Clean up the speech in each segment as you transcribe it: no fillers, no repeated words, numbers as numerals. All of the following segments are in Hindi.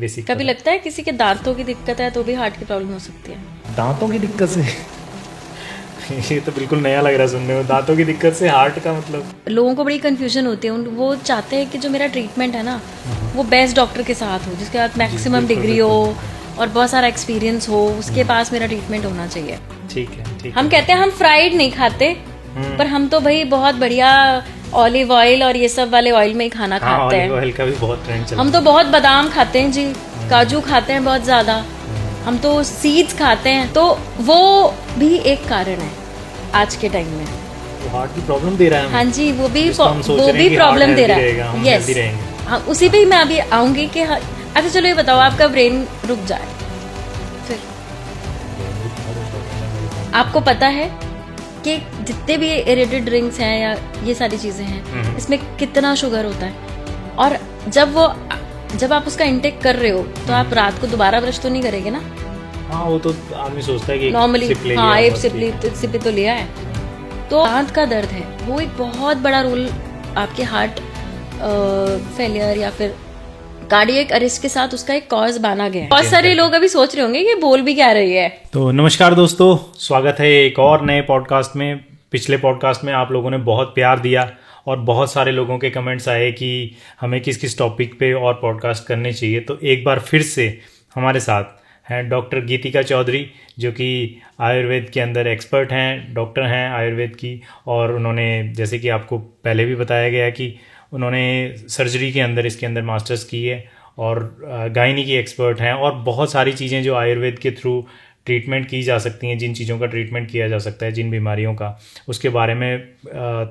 बेसिक। कभी लगता है किसी के दांतों की दिक्कत है तो भी हार्ट की प्रॉब्लम हो सकती है? दांतों की दिक्कत से ये तो बिल्कुल नया लग रहा है सुनने में, दांतों की दिक्कत से हार्ट का मतलब। लोगों को बड़ी कन्फ्यूजन होती है, वो चाहते हैं कि जो मेरा ट्रीटमेंट है ना वो बेस्ट डॉक्टर के साथ हो, जिसके पास मैक्सिमम डिग्री हो और बहुत सारा एक्सपीरियंस हो, उसके पास मेरा ट्रीटमेंट होना चाहिए। ठीक है। हम कहते हैं हम फ्राइड नहीं खाते, पर हम तो भाई बहुत बढ़िया ऑलिव ऑयल और ये सब वाले ऑयल में ही खाना खाते हैं। ऑलिव ऑयल का भी बहुत ट्रेंड चल रहा है। हम तो बहुत बादाम खाते हैं जी, काजू खाते हैं बहुत ज्यादा, हम तो सीड्स खाते हैं, तो वो भी एक कारण है आज के टाइम में। तो हार्ट की प्रॉब्लम दे रहा है। हाँ जी, वो भी प्रॉब्लम प्रॉब्लम दे रहा है। यस, हाँ, उसी पे ही मैं अभी आऊंगी कि अच्छा चलो ये बताओ, आपका ब्रेन रुक जाए फिर आपको पता है कि जितने भी एरेटेड ड्रिंक्स हैं या ये सारी चीजें हैं, इसमें कितना शुगर होता है, और जब आप उसका इंटेक कर रहे हो तो आप रात को दोबारा ब्रश तो नहीं करेंगे ना। हाँ, वो तो आदमी सोचता है कि नॉर्मली हाँ एक सिप तो लिया है। तो दांत का दर्द है वो एक बहुत बड़ा रोल आपके हार्ट फेलियर या फिर कार्डियक अरेस्ट के साथ उसका एक कॉज माना गया है। बहुत सारे लोग अभी सोच रहे होंगे कि बोल भी क्या रही है। तो नमस्कार दोस्तों, स्वागत है एक और नए पॉडकास्ट में। पिछले पॉडकास्ट में आप लोगों ने बहुत प्यार दिया और बहुत सारे लोगों के कमेंट्स आए कि हमें किस किस टॉपिक पे और पॉडकास्ट करने चाहिए। तो एक बार फिर से हमारे साथ हैं डॉक्टर गीतिका चौधरी, जो कि आयुर्वेद के अंदर एक्सपर्ट हैं, डॉक्टर हैं आयुर्वेद की। और उन्होंने, जैसे कि आपको पहले भी बताया गया, कि उन्होंने सर्जरी के अंदर इसके अंदर मास्टर्स की है और गायनी की एक्सपर्ट हैं। और बहुत सारी चीज़ें जो आयुर्वेद के थ्रू ट्रीटमेंट की जा सकती हैं, जिन चीज़ों का ट्रीटमेंट किया जा सकता है, जिन बीमारियों का, उसके बारे में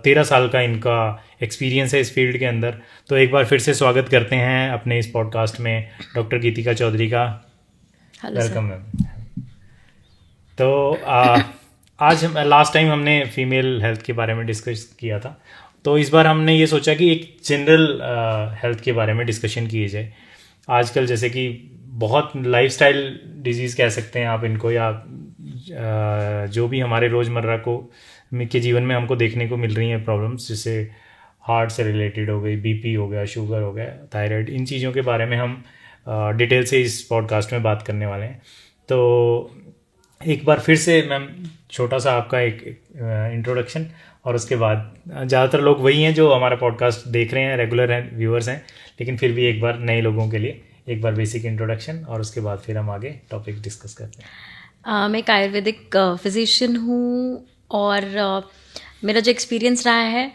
13 साल का इनका एक्सपीरियंस है इस फील्ड के अंदर। तो एक बार फिर से स्वागत करते हैं अपने इस पॉडकास्ट में डॉक्टर गीतिका चौधरी का। Welcome ma'am. तो आज लास्ट टाइम हमने फीमेल हेल्थ के बारे में डिस्कस किया था, तो इस बार हमने ये सोचा कि एक जनरल हेल्थ के बारे में डिस्कशन किए जाए। आजकल जैसे कि बहुत लाइफस्टाइल डिजीज़ कह सकते हैं आप इनको, या जो भी हमारे रोज़मर्रा के जीवन में हमको देखने को मिल रही हैं प्रॉब्लम्स, जैसे हार्ट से रिलेटेड हो गई, बीपी हो गया, शुगर हो गया, थायराइड, इन चीज़ों के बारे में हम डिटेल से इस पॉडकास्ट में बात करने वाले हैं। तो एक बार फिर से मैम छोटा सा आपका एक इंट्रोडक्शन, और उसके बाद ज़्यादातर लोग वही हैं जो हमारा पॉडकास्ट देख रहे हैं, रेगुलर हैं, व्यूअर्स हैं, लेकिन फिर भी एक बार नए लोगों के लिए एक बार बेसिक इंट्रोडक्शन, और उसके बाद फिर हम आगे टॉपिक डिस्कस करते हैं। मैं एक आयुर्वेदिक फिजिशियन हूँ और मेरा जो एक्सपीरियंस रहा है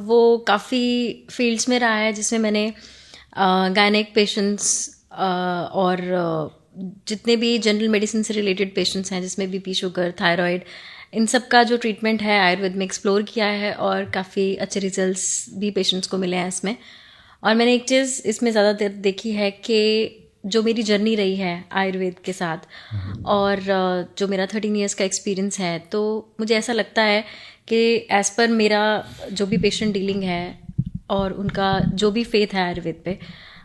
वो काफ़ी फील्ड्स में रहा है, जिसमें मैंने गायनेक पेशेंट्स और जितने भी जनरल मेडिसिन से रिलेटेड पेशेंट्स हैं, जिसमें बीपी, शुगर, थायराइड, इन सब का जो ट्रीटमेंट है आयुर्वेद में एक्सप्लोर किया है, और काफ़ी अच्छे रिजल्ट्स भी पेशेंट्स को मिले हैं इसमें। और मैंने एक चीज़ इसमें ज़्यादा देखी है कि जो मेरी जर्नी रही है आयुर्वेद के साथ, और जो मेरा 13 इयर्स का एक्सपीरियंस है, तो मुझे ऐसा लगता है कि एज़ पर मेरा जो भी पेशेंट डीलिंग है और उनका जो भी फेथ है आयुर्वेद पे,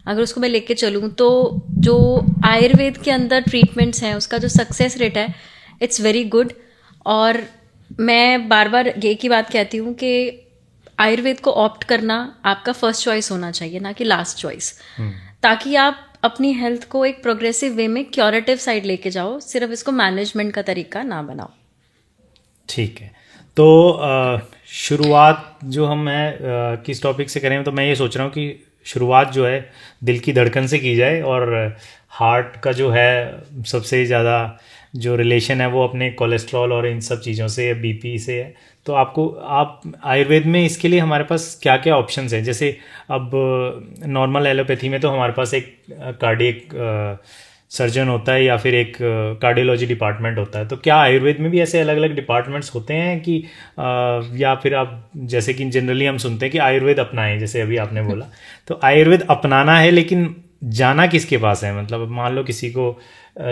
अगर उसको मैं लेके चलूँ, तो जो आयुर्वेद के अंदर ट्रीटमेंट्स हैं उसका जो सक्सेस रेट है, इट्स वेरी गुड। और मैं बार बार एक ही बात कहती हूँ कि आयुर्वेद को ऑप्ट करना आपका फर्स्ट चॉइस होना चाहिए, ना कि लास्ट चॉइस, ताकि आप अपनी हेल्थ को एक प्रोग्रेसिव वे में क्योरेटिव साइड लेके जाओ, सिर्फ इसको मैनेजमेंट का तरीका ना बनाओ। ठीक है, तो शुरुआत जो हम किस टॉपिक से करें, तो मैं ये सोच रहा हूँ कि शुरुआत जो है दिल की धड़कन से की जाए, और हार्ट का जो है सबसे ज़्यादा जो रिलेशन है वो अपने कोलेस्ट्रॉल और इन सब चीज़ों से, बीपी से है। तो आप आयुर्वेद में इसके लिए हमारे पास क्या क्या ऑप्शंस हैं? जैसे अब नॉर्मल एलोपैथी में तो हमारे पास एक कार्डियक सर्जन होता है या फिर एक कार्डियोलॉजी डिपार्टमेंट होता है, तो क्या आयुर्वेद में भी ऐसे अलग अलग डिपार्टमेंट्स होते हैं कि या फिर आप, जैसे कि जनरली हम सुनते हैं कि आयुर्वेद अपनाएं, जैसे अभी आपने बोला, तो आयुर्वेद अपनाना है, लेकिन जाना किसके पास है? मतलब मान लो किसी को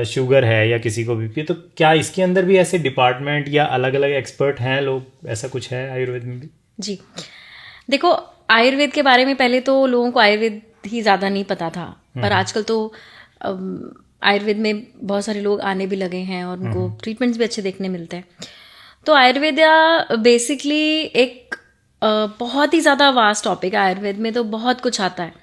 शुगर है या किसी को बीपी, तो क्या इसके अंदर भी ऐसे डिपार्टमेंट या अलग अलग एक्सपर्ट हैं लोग, ऐसा कुछ है आयुर्वेद में भी? जी देखो, आयुर्वेद के बारे में पहले तो लोगों को आयुर्वेद ही ज़्यादा नहीं पता था, पर आजकल तो आयुर्वेद में बहुत सारे लोग आने भी लगे हैं और उनको ट्रीटमेंट्स भी अच्छे देखने मिलते हैं। तो आयुर्वेद बेसिकली एक बहुत ही ज़्यादा वास्ट टॉपिक है। आयुर्वेद में तो बहुत कुछ आता है,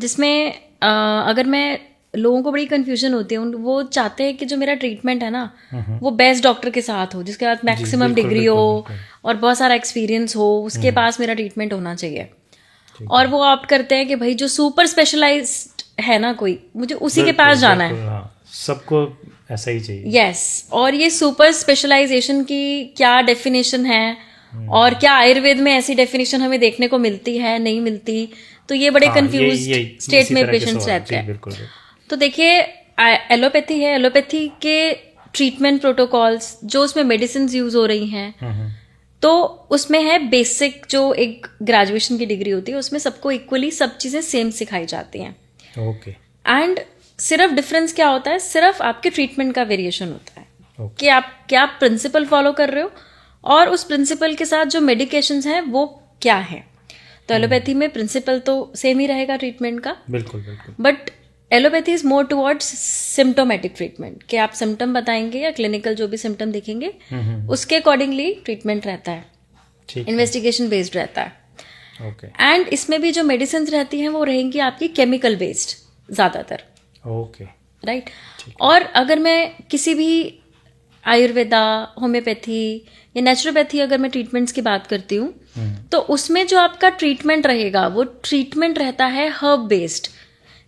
जिसमें अगर मैं लोगों को बड़ी कंफ्यूजन होती है, वो चाहते हैं कि जो मेरा ट्रीटमेंट है ना वो बेस्ट डॉक्टर के साथ हो, जिसके पास मैक्सिमम डिग्री हो और बहुत सारा एक्सपीरियंस हो, उसके पास मेरा ट्रीटमेंट होना चाहिए। और वो ऑप्ट करते हैं कि भाई जो सुपर स्पेशलाइज्ड है ना कोई, मुझे उसी के पास जाना है। सबको ऐसा ही चाहिए। यस, और ये सुपर स्पेशलाइजेशन की क्या डेफिनेशन है और क्या आयुर्वेद में ऐसी डेफिनेशन हमें देखने को मिलती है, नहीं मिलती, तो ये बड़े कंफ्यूज स्टेट में पेशेंट्स रहते हैं। तो देखिए, एलोपैथी है, एलोपैथी के ट्रीटमेंट प्रोटोकॉल्स जो उसमें मेडिसिन यूज हो रही हैं, तो उसमें है बेसिक जो एक ग्रेजुएशन की डिग्री होती है, उसमें सबको इक्वली सब चीजें सेम सिखाई जाती हैं। ओके। एंड सिर्फ डिफरेंस क्या होता है, सिर्फ आपके ट्रीटमेंट का वेरिएशन होता है कि आप क्या प्रिंसिपल फॉलो कर रहे हो और उस प्रिंसिपल के साथ जो मेडिकेशंस हैं वो क्या है। तो एलोपैथी में प्रिंसिपल तो सेम ही रहेगा ट्रीटमेंट का, बिल्कुल बिल्कुल, but allopathy is more towards symptomatic treatment, कि आप सिम्टम बताएंगे या क्लिनिकल जो भी सिम्टम दिखेंगे उसके अकॉर्डिंगली ट्रीटमेंट रहता है, इन्वेस्टिगेशन बेस्ड रहता है। ओके। एंड इसमें भी जो मेडिसिन रहती हैं वो रहेंगी आपकी केमिकल बेस्ड ज्यादातर। Okay, right. और अगर मैं किसी भी आयुर्वेदा, होम्योपैथी या नेचुरोपैथी अगर मैं ट्रीटमेंट्स की बात करती हूँ, तो उसमें जो आपका ट्रीटमेंट रहेगा वो ट्रीटमेंट रहता है हर्ब बेस्ड,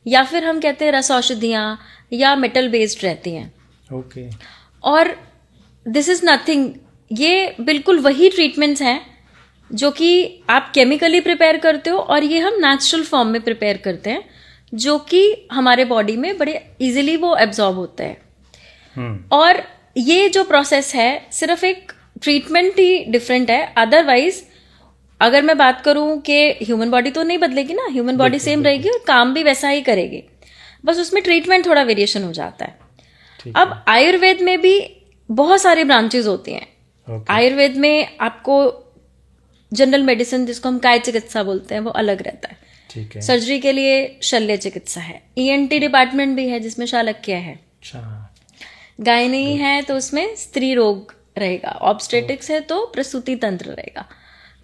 या फिर हम कहते हैं रस औषधियाँ या मेटल बेस्ड रहती हैं। ओके। और दिस इज नथिंग, ये बिल्कुल वही ट्रीटमेंट्स हैं जो कि आप केमिकली प्रिपेयर करते हो और ये हम नेचुरल फॉर्म में प्रिपेयर करते हैं, जो कि हमारे बॉडी में बड़े इजीली वो एब्जॉर्ब होते हैं। और ये जो प्रोसेस है सिर्फ एक ट्रीटमेंट ही डिफरेंट है, अदरवाइज अगर मैं बात करूं कि ह्यूमन बॉडी तो नहीं बदलेगी ना, ह्यूमन बॉडी सेम रहेगी और काम भी वैसा ही करेगी, बस उसमें ट्रीटमेंट थोड़ा वेरिएशन हो जाता है। अब आयुर्वेद में भी बहुत सारी ब्रांचेस होती हैं। आयुर्वेद में आपको जनरल मेडिसिन जिसको हम काय चिकित्सा बोलते हैं वो अलग रहता है। ठीक है। सर्जरी के लिए शल्य चिकित्सा है, ईएनटी डिपार्टमेंट भी है जिसमें शालक्य है, गायनी है तो उसमें स्त्री रोग रहेगा, ऑब्स्टेटिक्स है तो प्रसूति तंत्र रहेगा।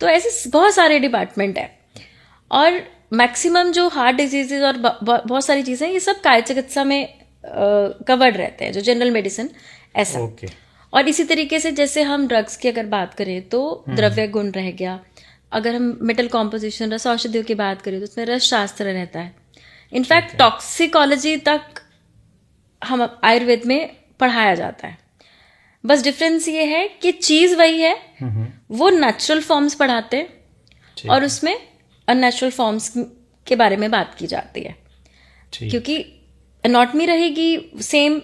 तो ऐसे बहुत सारे डिपार्टमेंट है और मैक्सिमम जो हार्ट डिजीजेज और बहुत सारी चीजें ये सब काय चिकित्सा में कवर्ड रहते हैं, जो जनरल मेडिसिन ऐसा। और इसी तरीके से जैसे हम ड्रग्स की अगर बात करें तो द्रव्य गुण रह गया, अगर हम मेटल कॉम्पोजिशन रस औषधियों की बात करें तो उसमें रस शास्त्र रहता है। इनफैक्ट टॉक्सिकोलॉजी तक हम आयुर्वेद में पढ़ाया जाता है। बस डिफरेंस ये है कि चीज वही है, वो नेचुरल फॉर्म्स पढ़ाते हैं और उसमें अननेचुरल फॉर्म्स के बारे में बात की जाती है, क्योंकि एनाटॉमी रहेगी सेम,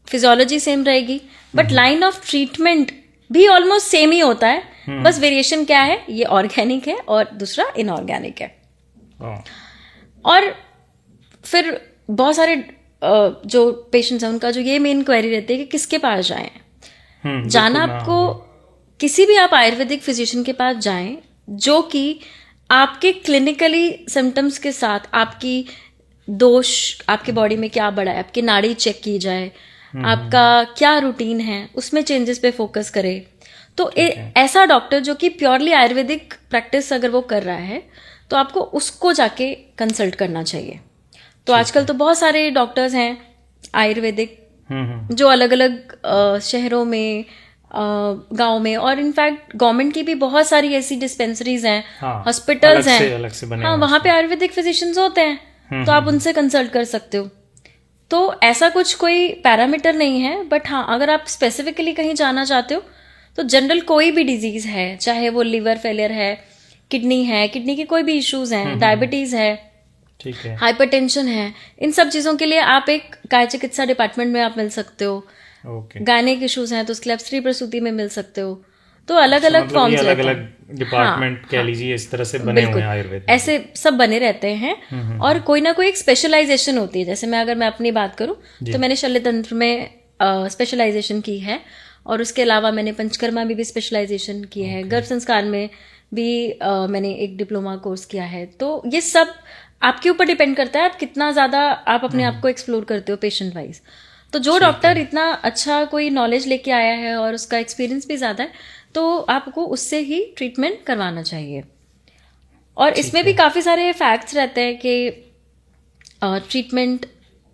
फिजियोलॉजी सेम रहेगी, बट लाइन ऑफ ट्रीटमेंट भी ऑलमोस्ट सेम ही होता है। बस वेरिएशन क्या है, ये ऑर्गेनिक है और दूसरा इनऑर्गेनिक है। और फिर बहुत सारे जो पेशेंट्स हैं उनका जो ये मेन क्वेरी रहती है कि किसके पास जाएं। जाना आपको किसी भी आप आयुर्वेदिक फिजिशियन के पास जाएं जो कि आपके क्लिनिकली सिम्टम्स के साथ आपकी दोष, आपके बॉडी में क्या बढ़ा है, आपकी नाड़ी चेक की जाए, आपका क्या रूटीन है उसमें चेंजेस पे फोकस करे। तो ऐसा डॉक्टर जो कि प्योरली आयुर्वेदिक प्रैक्टिस अगर वो कर रहा है तो आपको उसको जाके कंसल्ट करना चाहिए। तो आजकल तो बहुत सारे डॉक्टर्स हैं आयुर्वेदिक जो अलग अलग शहरों में, गांव में, और इनफैक्ट गवर्नमेंट की भी बहुत सारी ऐसी डिस्पेंसरीज हैं, हॉस्पिटल्स हैं, हाँ, वहां पे आयुर्वेदिक फिजिशियंस होते हैं, तो आप उनसे कंसल्ट कर सकते हो। तो ऐसा कुछ कोई पैरामीटर नहीं है, बट हाँ अगर आप स्पेसिफिकली कहीं जाना चाहते हो तो जनरल कोई भी डिजीज है, चाहे वो लिवर फेलियर है, किडनी की कोई भी इश्यूज हैं, डायबिटीज है, ठीक है, हाइपरटेंशन है, इन सब चीजों के लिए आप एक काय चिकित्सा डिपार्टमेंट में आप मिल सकते हो। गायनिक इश्यूज हैं तो उसके लिए आप स्त्री प्रसूति में मिल सकते हो। तो अलग अलग फॉर्म्स, अलग अलग डिपार्टमेंट कह लीजिए, इस तरह से बने हुए हैं आयुर्वेद, ऐसे सब बने रहते हैं। और कोई ना कोई एक स्पेशलाइजेशन होती है। जैसे मैं अगर मैं अपनी बात करूं तो मैंने शल्य तंत्र में स्पेशलाइजेशन की है, और उसके अलावा मैंने पंचकर्मा में भी स्पेशलाइजेशन की है, गर्भ संस्कार में भी मैंने एक डिप्लोमा कोर्स किया है। तो ये सब आपके ऊपर डिपेंड करता है आप कितना ज्यादा आप अपने आप को एक्सप्लोर करते हो पेशेंट वाइज। तो जो डॉक्टर इतना अच्छा कोई नॉलेज लेके आया है और उसका एक्सपीरियंस भी ज्यादा है, तो आपको उससे ही ट्रीटमेंट करवाना चाहिए। और इसमें भी काफी सारे फैक्ट्स रहते हैं कि ट्रीटमेंट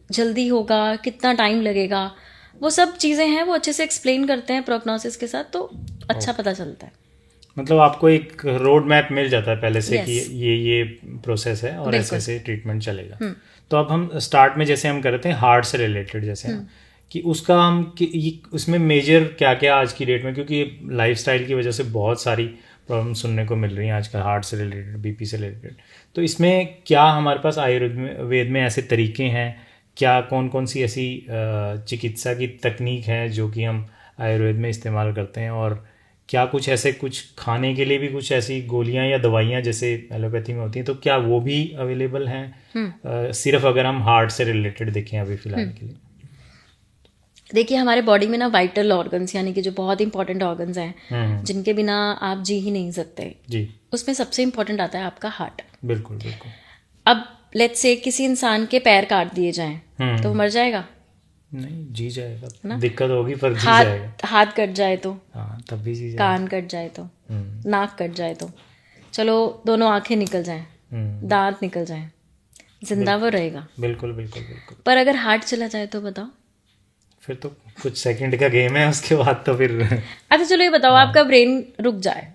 जल्दी होगा, कितना टाइम लगेगा, वो सब चीज़ें हैं, वो अच्छे से एक्सप्लेन करते हैं प्रोग्नोसिस के साथ, तो अच्छा पता चलता है। मतलब आपको एक रोड मैप मिल जाता है पहले से कि Yes. ये प्रोसेस है और ऐसे बिल्कुल। ऐसे ट्रीटमेंट चलेगा। तो अब हम स्टार्ट में जैसे हम करते हैं हार्ट से रिलेटेड, जैसे कि उसका हम उसमें मेजर क्या क्या आज की डेट में, क्योंकि लाइफस्टाइल की वजह से बहुत सारी प्रॉब्लम सुनने को मिल रही हैं आजकल, हार्ट से रिलेटेड, बीपी से रिलेटेड। तो इसमें क्या हमारे पास आयुर्वेद में ऐसे तरीके हैं, क्या कौन कौन सी ऐसी चिकित्सा की तकनीक है जो कि हम आयुर्वेद में इस्तेमाल करते हैं, और क्या कुछ ऐसे कुछ खाने के लिए भी कुछ ऐसी गोलियां या दवाइयां जैसे एलोपैथी में होती हैं, तो क्या वो भी अवेलेबल हैं सिर्फ अगर हम हार्ट से रिलेटेड देखें अभी फिलहाल के लिए? देखिए, हमारे बॉडी में ना वाइटल ऑर्गन्स, यानी कि जो बहुत इंपॉर्टेंट ऑर्गन्स हैं जिनके बिना आप जी ही नहीं सकते, जी, उसमें सबसे इंपॉर्टेंट आता है आपका हार्ट। बिल्कुल बिल्कुल। अब लेट्स से किसी इंसान के पैर काट दिए जाएं तो वो मर जाएगा? नहीं, जी जाएगा ना? दिक्कत होगी पर जी जाएगा। हाथ कट जाए तो, हाँ तब भी जी जाएगा। कान कट जाए तो, नाक कट जाए तो, चलो दोनों आंखें निकल जाएं, दांत निकल जाएं, जिंदा वो रहेगा। बिल्कुल बिल्कुल बिल्कुल। पर अगर हार्ट चला जाए तो बताओ? फिर तो कुछ सेकंड का गेम है, उसके बाद तो फिर अच्छा चलो ये बताओ, आपका ब्रेन रुक जाए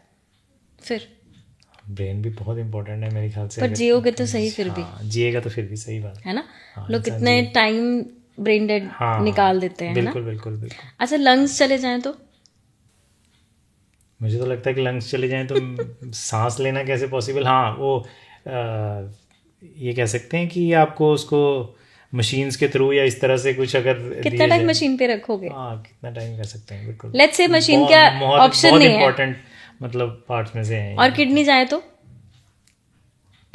फिर? ब्रेन भी बहुत इंपॉर्टेंट है मेरे ख्याल से। पर जियोगे तो सही फिर भी, जिएगा तो फिर भी सही बात है ना? हाँ, लोग कितने टाइम ब्रेन डेड निकाल देते हैं, है ना? बिल्कुल बिल्कुल बिल्कुल। अच्छा लंग्स चले जाएं तो? मुझे तो लगता है कि लंग्स चले जाएं तो सांस लेना कैसे पॉसिबल? हाँ वो ये कह सकते हैं कि आपको उसको मशीन्स के थ्रू या इस तरह से कुछ अगर कितना टाइम मशीन पे रखोगे? हाँ कितना टाइम कर सकते हैं, बिल्कुल। लेट्स से मशीन का ऑप्शन नहीं है, इंपॉर्टेंट मतलब पार्ट्स में से है। और किडनी जाए तो?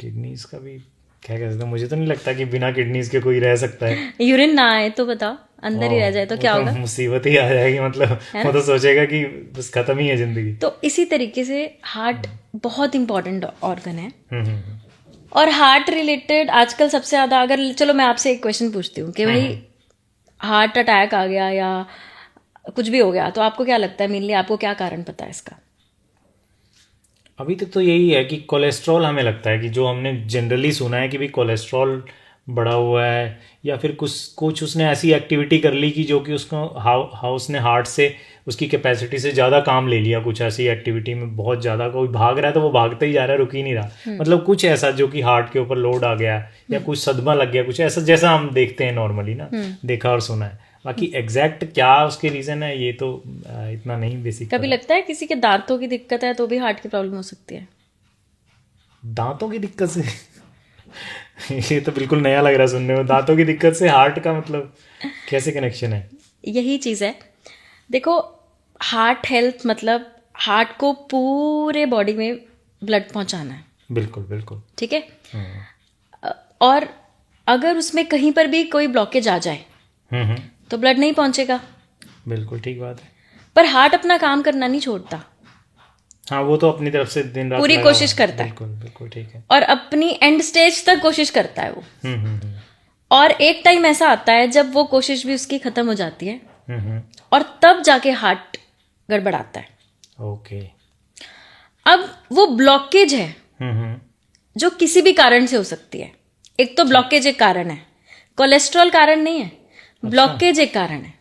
किडनीज का भी क्या कह सकते हैं, मुझे तो नहीं लगता कि बिना किडनीज के कोई रह सकता है। यूरिन ना आए तो बताओ, अंदर ही रह जाए तो क्या होगा? मुसीबत ही आ जाएगी, मतलब वो तो सोचेगा कि बस खत्म ही है जिंदगी। तो इसी तरीके से हार्ट बहुत इंपॉर्टेंट ऑर्गन है। और हार्ट रिलेटेड आजकल सबसे ज्यादा, अगर चलो मैं आपसे एक क्वेश्चन पूछती हूँ कि भाई हार्ट अटैक आ गया या कुछ भी हो गया तो आपको क्या लगता है, मेनली आपको क्या कारण पता है इसका? अभी तक तो यही है कि कोलेस्ट्रॉल, हमें लगता है कि जो हमने जनरली सुना है कि भाई कोलेस्ट्रॉल बढ़ा हुआ है, या फिर कुछ उसने ऐसी एक्टिविटी कर ली कि जो कि उसको उसने हार्ट से उसकी कैपेसिटी से ज़्यादा काम ले लिया, कुछ ऐसी एक्टिविटी में बहुत ज़्यादा, कोई भाग रहा है तो वो भागता ही जा रहा है, रुक ही नहीं रहा, मतलब कुछ ऐसा जो कि हार्ट के ऊपर लोड आ गया या कुछ सदमा लग गया, कुछ ऐसा जैसा हम देखते हैं नॉर्मली ना, देखा और सुना है। बाकी एग्जैक्ट क्या उसके रीज़न है ये तो इतना नहीं बेसिक। कभी लगता है किसी के दांतों की दिक्कत है तो भी हार्ट की प्रॉब्लम हो सकती है? दांतों की दिक्कत से ये तो बिल्कुल नया लग रहा है सुनने में, दांतों की दिक्कत से हार्ट का मतलब कैसे कनेक्शन है? यही चीज़ है, देखो हार्ट हेल्थ मतलब हार्ट को पूरे बॉडी में ब्लड पहुंचाना है। बिल्कुल बिल्कुल ठीक है। और अगर उसमें कहीं पर भी कोई ब्लॉकेज आ जाए तो ब्लड नहीं पहुंचेगा। बिल्कुल ठीक बात है। पर हार्ट अपना काम करना नहीं छोड़ता। हाँ वो तो अपनी तरफ से दिन रात पूरी कोशिश करता है। बिल्कुल बिल्कुल ठीक है। और अपनी एंड स्टेज तक कोशिश करता है वो। और एक टाइम ऐसा आता है जब वो कोशिश भी उसकी खत्म हो जाती है और तब जाके हार्ट गड़बड़ाता है। ओके। अब वो ब्लॉकेज है जो किसी भी कारण से हो सकती है। एक तो ब्लॉकेज एक कारण है, कोलेस्ट्रॉल कारण नहीं है, ब्लॉकेज एक कारण है।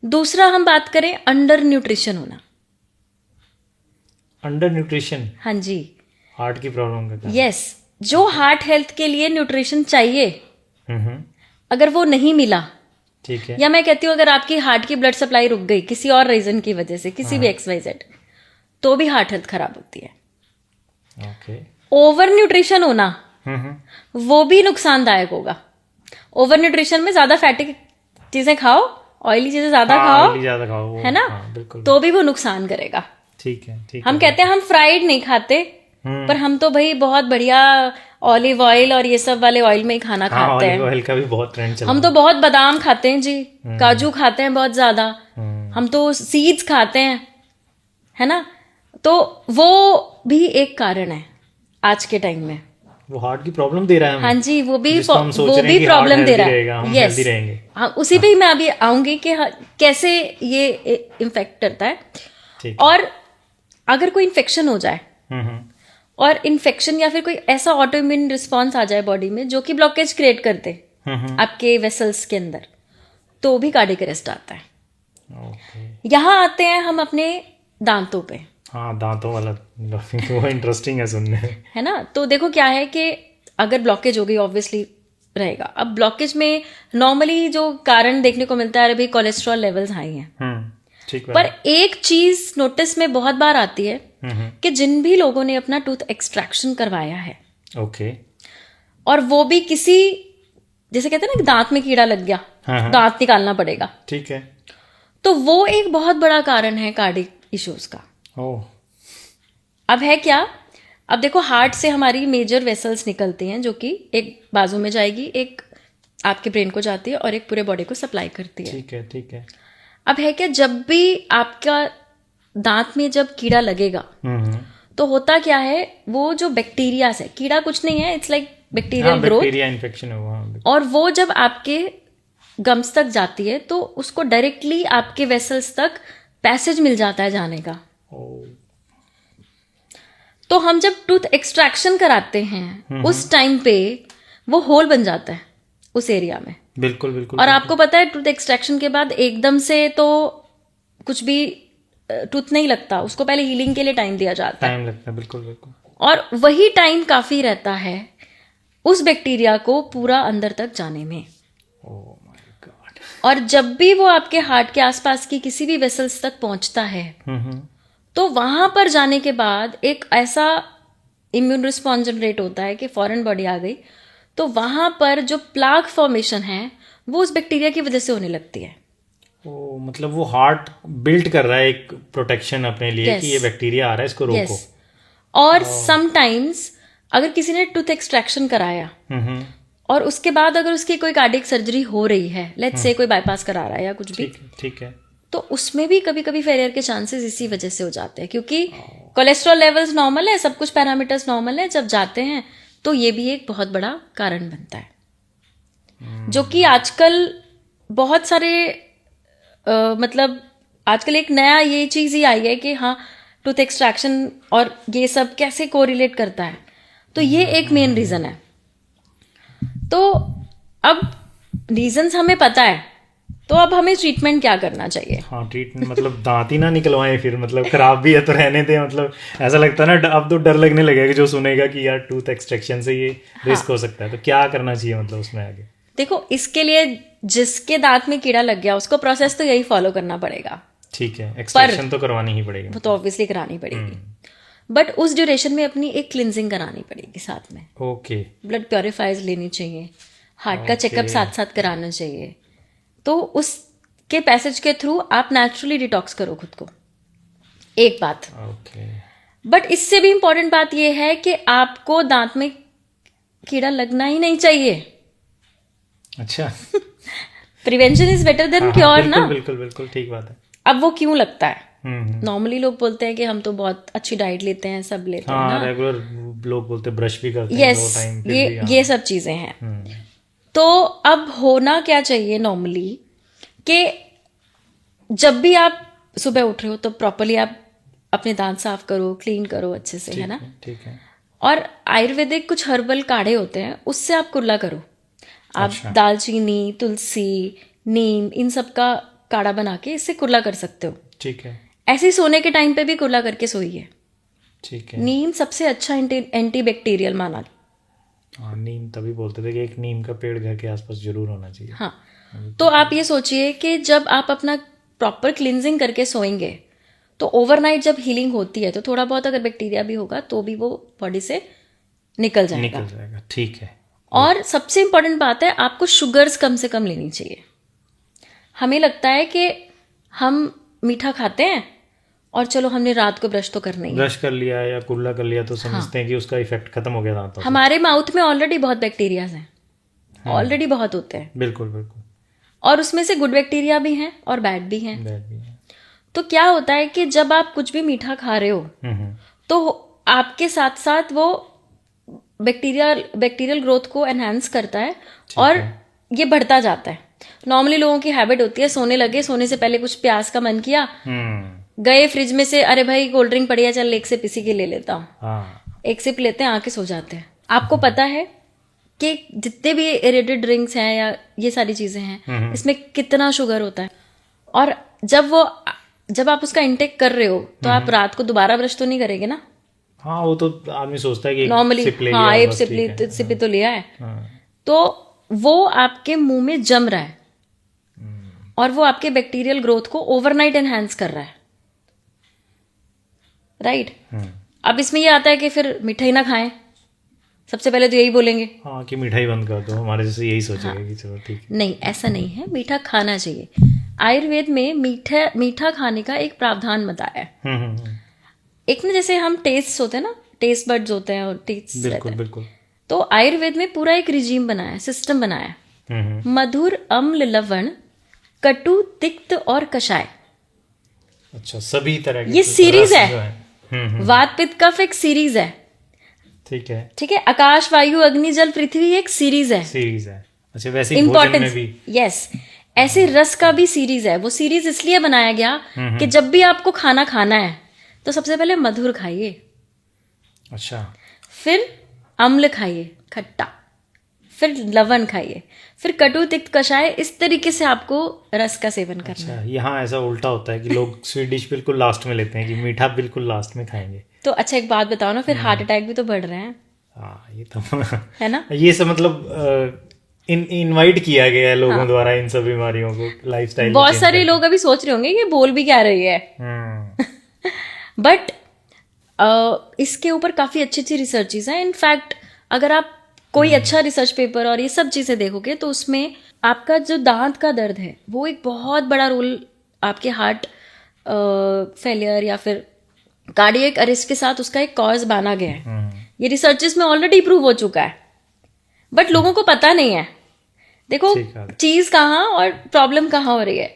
दूसरा हम बात करें अंडर न्यूट्रिशन होना। Under nutrition? हाँ जी, हार्ट की प्रॉब्लम का? यस। जो हार्ट हेल्थ के लिए न्यूट्रिशन चाहिए अगर वो नहीं मिला, ठीक है, या मैं कहती हूँ अगर आपकी हार्ट की ब्लड सप्लाई रुक गई किसी और रीजन की वजह से, किसी भी XYZ, तो भी हार्ट हेल्थ खराब होती है। ओके। ओवर न्यूट्रिशन होना वो भी नुकसानदायक होगा। ओवर न्यूट्रिशन में ज्यादा फैटी चीजें खाओ, ऑयली चीजें ज्यादा खाओ, है ना, तो भी वो नुकसान करेगा। ठीक है, ठीक। हम कहते हैं हम फ्राइड नहीं खाते, पर हम तो भाई बहुत बढ़िया ऑलिव ऑयल और ये सब वाले ऑयल में ही खाना खाते हैं। ऑलिव ऑयल का भी बहुत ट्रेंड चल रहा है। हम तो बहुत बादाम खाते हैं जी, काजू खाते हैं बहुत ज्यादा, हम तो सीड्स खाते हैं, है ना। तो वो भी एक कारण है आज के टाइम में, वो हार्ट की प्रॉब्लम दे रहा है। हाँ जी, वो भी प्रॉब्लम दे रहा है। यस, हाँ, उसी पे ही मैं अभी आऊंगी कि कैसे ये इन्फेक्ट करता है। और अगर कोई इन्फेक्शन हो जाए और इन्फेक्शन या फिर कोई ऐसा ऑटोइम्यून रिस्पॉन्स आ जाए बॉडी में जो कि ब्लॉकेज क्रिएट कर दे, आपके वेसल्स के अंदर, तो भी कार्डियक अरेस्ट आता है। ओके। यहाँ आते हैं हम अपने दांतों पे। हाँ, दांतों वाला वो इंटरेस्टिंग है सुनने में। है ना। तो देखो क्या है कि अगर ब्लॉकेज हो गई ऑब्वियसली रहेगा। अब ब्लॉकेज में नॉर्मली जो कारण देखने को मिलता है, अभी कोलेस्ट्रॉल लेवल्स हाई हैं। ठीक है। पर एक चीज नोटिस में बहुत बार आती है कि जिन भी लोगों ने अपना टूथ एक्सट्रैक्शन करवाया है, ओके, और वो भी किसी, जैसे कहते हैं ना कि दांत में कीड़ा लग गया, दांत निकालना पड़ेगा, ठीक है, तो वो एक बहुत बड़ा कारण है कार्डिक इश्यूज का। ओह, अब है क्या, अब देखो हार्ट से हमारी मेजर वेसल्स निकलती हैं, जो कि एक बाजू में जाएगी, एक आपके ब्रेन को जाती है और एक पूरे बॉडी को सप्लाई करती है। ठीक है, ठीक है। अब है क्या, जब भी आपका दांत में जब कीड़ा लगेगा तो होता क्या है, वो जो बैक्टीरिया है, कीड़ा कुछ नहीं है, it's like bacterial growth, bacteria infection हुआ। और वो जब आपके गम्स तक जाती है तो उसको डायरेक्टली आपके वेसल्स तक पैसेज मिल जाता है जाने का। तो हम जब टूथ एक्सट्रैक्शन कराते हैं उस टाइम पे वो होल बन जाता है उस एरिया में। बिल्कुल बिल्कुल। और आपको पता है टूथ एक्सट्रैक्शन के बाद एकदम से तो कुछ भी टूथ नहीं लगता, उसको पहले हीलिंग के लिए टाइम दिया जाता है। टाइम लगता है, बिल्कुल बिल्कुल। और वही टाइम काफी रहता है उस बैक्टीरिया को पूरा अंदर तक जाने में। Oh my God. और जब भी वो आपके हार्ट के आसपास की किसी भी वेसल्स तक पहुंचता है तो वहां पर जाने के बाद एक ऐसा इम्यून रिस्पॉन्स जनरेट होता है कि फॉरेन बॉडी आ गई, तो वहां पर जो प्लाग फॉर्मेशन है वो उस बैक्टीरिया की वजह से होने लगती है। ओ, मतलब वो हार्ट बिल्ड कर रहा है एक प्रोटेक्शन अपने लिए कि ये बैक्टीरिया आ रहा है, इसको रोको। और समटाइम्स अगर किसी ने टूथ एक्सट्रैक्शन कराया और उसके बाद अगर उसकी कोई कार्डियक सर्जरी हो रही है, लेट्स से कोई बाईपास करा रहा है या कुछ भी, ठीक है, तो उसमें भी कभी कभी फेलियर के चांसेस इसी वजह से हो जाते हैं, क्योंकि कोलेस्ट्रॉल लेवल्स नॉर्मल है, सब कुछ पैरामीटर्स नॉर्मल है, जब जाते हैं तो ये भी एक बहुत बड़ा कारण बनता है। जो कि आजकल बहुत सारे मतलब आजकल एक नया ये चीज ही आई है कि हाँ टूथ एक्सट्रैक्शन और ये सब कैसे कोरिलेट करता है, तो ये एक मेन रीजन है। तो अब रीजंस हमें पता है, तो अब हमें ट्रीटमेंट क्या करना चाहिए? हाँ, ट्रीटमेंट मतलब दांत ही ना निकलवाएं फिर, मतलब खराब भी है तो रहने दें। मतलब ऐसा लगता है ना, अब तो डर लगने लगेगा कि जो सुनेगा कि यार टूथ एक्सट्रैक्शन से ये रिस्क हो सकता है, तो क्या करना चाहिए मतलब उसमें आगे? देखो, इसके लिए जिसके दांत में कीड़ा लग गया उसको प्रोसेस तो यही फॉलो करना पड़ेगा। ठीक है, एक्सट्रैक्शन तो करवानी ही पड़ेगी, वो तो ऑब्वियसली करानी पड़ेगी, बट उस ड्यूरेशन में अपनी एक क्लिनजिंग करानी पड़ेगी साथ में। ओके। ब्लड प्योरीफायर्स लेनी चाहिए, हार्ट का चेकअप साथ साथ कराना चाहिए। तो उसके पैसेज के थ्रू आप नेचुरली डिटॉक्स करो खुद को, एक बात। ओके। बट इससे भी इंपॉर्टेंट बात यह है कि आपको दांत में कीड़ा लगना ही नहीं चाहिए। अच्छा। Prevention is better than cure ना। बिल्कुल बिल्कुल, ठीक बात है। अब वो क्यों लगता है? नॉर्मली लोग बोलते हैं कि हम तो बहुत अच्छी डाइट लेते हैं, सब लेते हैं ना, रेगुलर लोग बोलते हैं, ब्रश भी करते हैं यस, 2 टाइम, ये सब चीजें हैं। तो अब होना क्या चाहिए नॉर्मली कि जब भी आप सुबह उठ रहे हो तो प्रॉपरली आप अपने दांत साफ करो, क्लीन करो अच्छे से, है ना। ठीक है। और आयुर्वेदिक कुछ हर्बल काढ़े होते हैं, उससे आप कुल्ला करो। आप दालचीनी, तुलसी, नीम, इन सब का काढ़ा बना के इससे कुल्ला कर सकते हो। ठीक है। ऐसे ही सोने के टाइम पे भी कुल्ला करके सोइए। ठीक है। नीम सबसे अच्छा एंटी बैक्टीरियल माना। हाँ, नीम तभी बोलते थे कि एक नीम का पेड़ घर के आसपास जरूर होना चाहिए। हाँ, तो आप ये सोचिए कि जब आप अपना प्रॉपर क्लिनजिंग करके सोएंगे तो ओवरनाइट जब हीलिंग होती है तो थोड़ा बहुत अगर बैक्टीरिया भी होगा तो भी वो बॉडी से निकल जाएगा। ठीक है। और सबसे इंपॉर्टेंट बात है, आपको शुगर्स कम से कम लेनी चाहिए। हमें लगता है कि हम मीठा खाते हैं और चलो हमने रात को ब्रश तो करना ही है, ब्रश कर लिया या कुल्ला कर लिया तो समझते हैं कि उसका इफेक्ट खत्म हो गया दांतों से। हमारे माउथ में ऑलरेडी बहुत बैक्टीरियाज हैं, ऑलरेडी बहुत होते हैं। बिल्कुल बिल्कुल। और उसमें से गुड बैक्टीरिया भी हैं और बैड भी हैं। तो क्या होता है कि जब आप कुछ भी मीठा खा रहे हो तो आपके साथ साथ वो बैक्टीरियल ग्रोथ को एनहांस करता है और ये बढ़ता जाता है। नॉर्मली लोगों की हैबिट होती है, सोने लगे, सोने से पहले कुछ प्याज का मन किया, गए फ्रिज में से, अरे भाई कोल्ड ड्रिंक पड़ी है, चल एक सिप इसी की ले लेता हूँ, एक सिप लेते हैं, आके सो जाते हैं। आपको पता है कि जितने भी एरेटेड ड्रिंक्स हैं या ये सारी चीजें हैं इसमें कितना शुगर होता है। और जब आप उसका इंटेक कर रहे हो तो आप रात को दोबारा ब्रश तो नहीं करेंगे ना। हाँ, वो तो आदमी सोचता है कि नॉर्मली हाँ एक सिप तो लिया है, तो वो आपके मुंह में जम रहा है और वो आपके बैक्टीरियल ग्रोथ को ओवरनाइट एनहांस कर रहा है, राइट। अब इसमें ये आता है कि फिर मिठाई ना खाएं, सबसे पहले तो यही बोलेंगे हाँ कि मिठाई बंद कर दो, हमारे जैसे यही सोचेगा कि चलो ठीक है। नहीं, ऐसा नहीं है, मीठा खाना चाहिए। आयुर्वेद में मीठा खाने का एक प्रावधान बताया है। एक ना जैसे हम टेस्ट होते हैं ना, टेस्ट बड्स होते हैं और टेस्ट बिल्कुल बिल्कुल, तो आयुर्वेद में पूरा एक रिजीम बनाया है, सिस्टम बनाया है। मधुर, अम्ल, लवण, कटु, तिक्त और कषाय। अच्छा, सभी तरह के ये सीरीज है, वात पित्त कफ एक सीरीज है, ठीक है ठीक है। आकाश, वायु, अग्नि, जल, पृथ्वी एक सीरीज है, अच्छा वैसे ही भोजन में भी यस, ऐसे रस का भी सीरीज है। वो सीरीज इसलिए बनाया गया कि जब भी आपको खाना खाना है तो सबसे पहले मधुर खाइए, अच्छा, फिर अम्ल खाइए खट्टा, फिर लवण खाइए, फिर कटु, तिक्त, कषाय। इस तरीके से आपको रस का सेवन करना है। यहाँ ऐसा उल्टा होता है कि लोग स्वीट डिश बिल्कुल लास्ट में लेते हैं कि मीठा बिल्कुल लास्ट में खाएंगे। तो अच्छा एक बात बताओ ना, फिर हार्ट अटैक भी तो बढ़ रहे हैं। हाँ, ये तो है ना, ये सब मतलब इनवाइट किया गया है लोगों द्वारा इन सब बीमारियों को लाइफस्टाइल। बहुत सारे लोग अभी सोच रहे होंगे ये बोल भी क्या रही है, बट इसके ऊपर काफी अच्छी अच्छी रिसर्चेस हैं। इनफैक्ट अगर आप कोई अच्छा रिसर्च पेपर और ये सब चीजें देखोगे तो उसमें आपका जो दांत का दर्द है वो एक बहुत बड़ा रोल आपके हार्ट फेलियर या फिर कार्डियक अरेस्ट के साथ उसका एक कॉज माना गया है। ये रिसर्चेस में ऑलरेडी प्रूव हो चुका है, बट लोगों को पता नहीं है। देखो चीज कहाँ और प्रॉब्लम कहाँ हो रही है,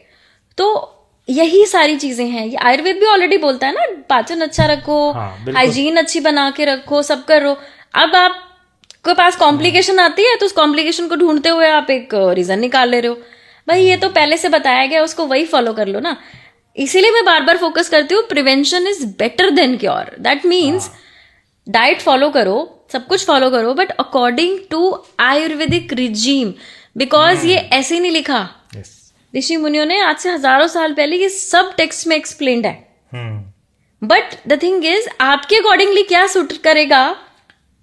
तो यही सारी चीजें हैं। ये आयुर्वेद भी ऑलरेडी बोलता है ना, पाचन अच्छा रखो, हाइजीन अच्छी बना के रखो, सब करो। अब आपके पास कॉम्प्लिकेशन आती है तो उस कॉम्प्लिकेशन को ढूंढते हुए आप एक रीजन निकाल ले रहे हो। भाई ये तो पहले से बताया गया, उसको वही फॉलो कर लो ना। इसीलिए मैं बार बार फोकस करती हूँ, prevention is better than cure. That means diet follow करो, सब कुछ फॉलो करो, but according to Ayurvedic regime, because ये ऐसे नहीं लिखा। ऋषि मुनियों ने आज से हजारों साल पहले ये सब टेक्स्ट में एक्सप्लेन्ड है। बट द थिंग इज आपके अकॉर्डिंगली क्या सूट करेगा,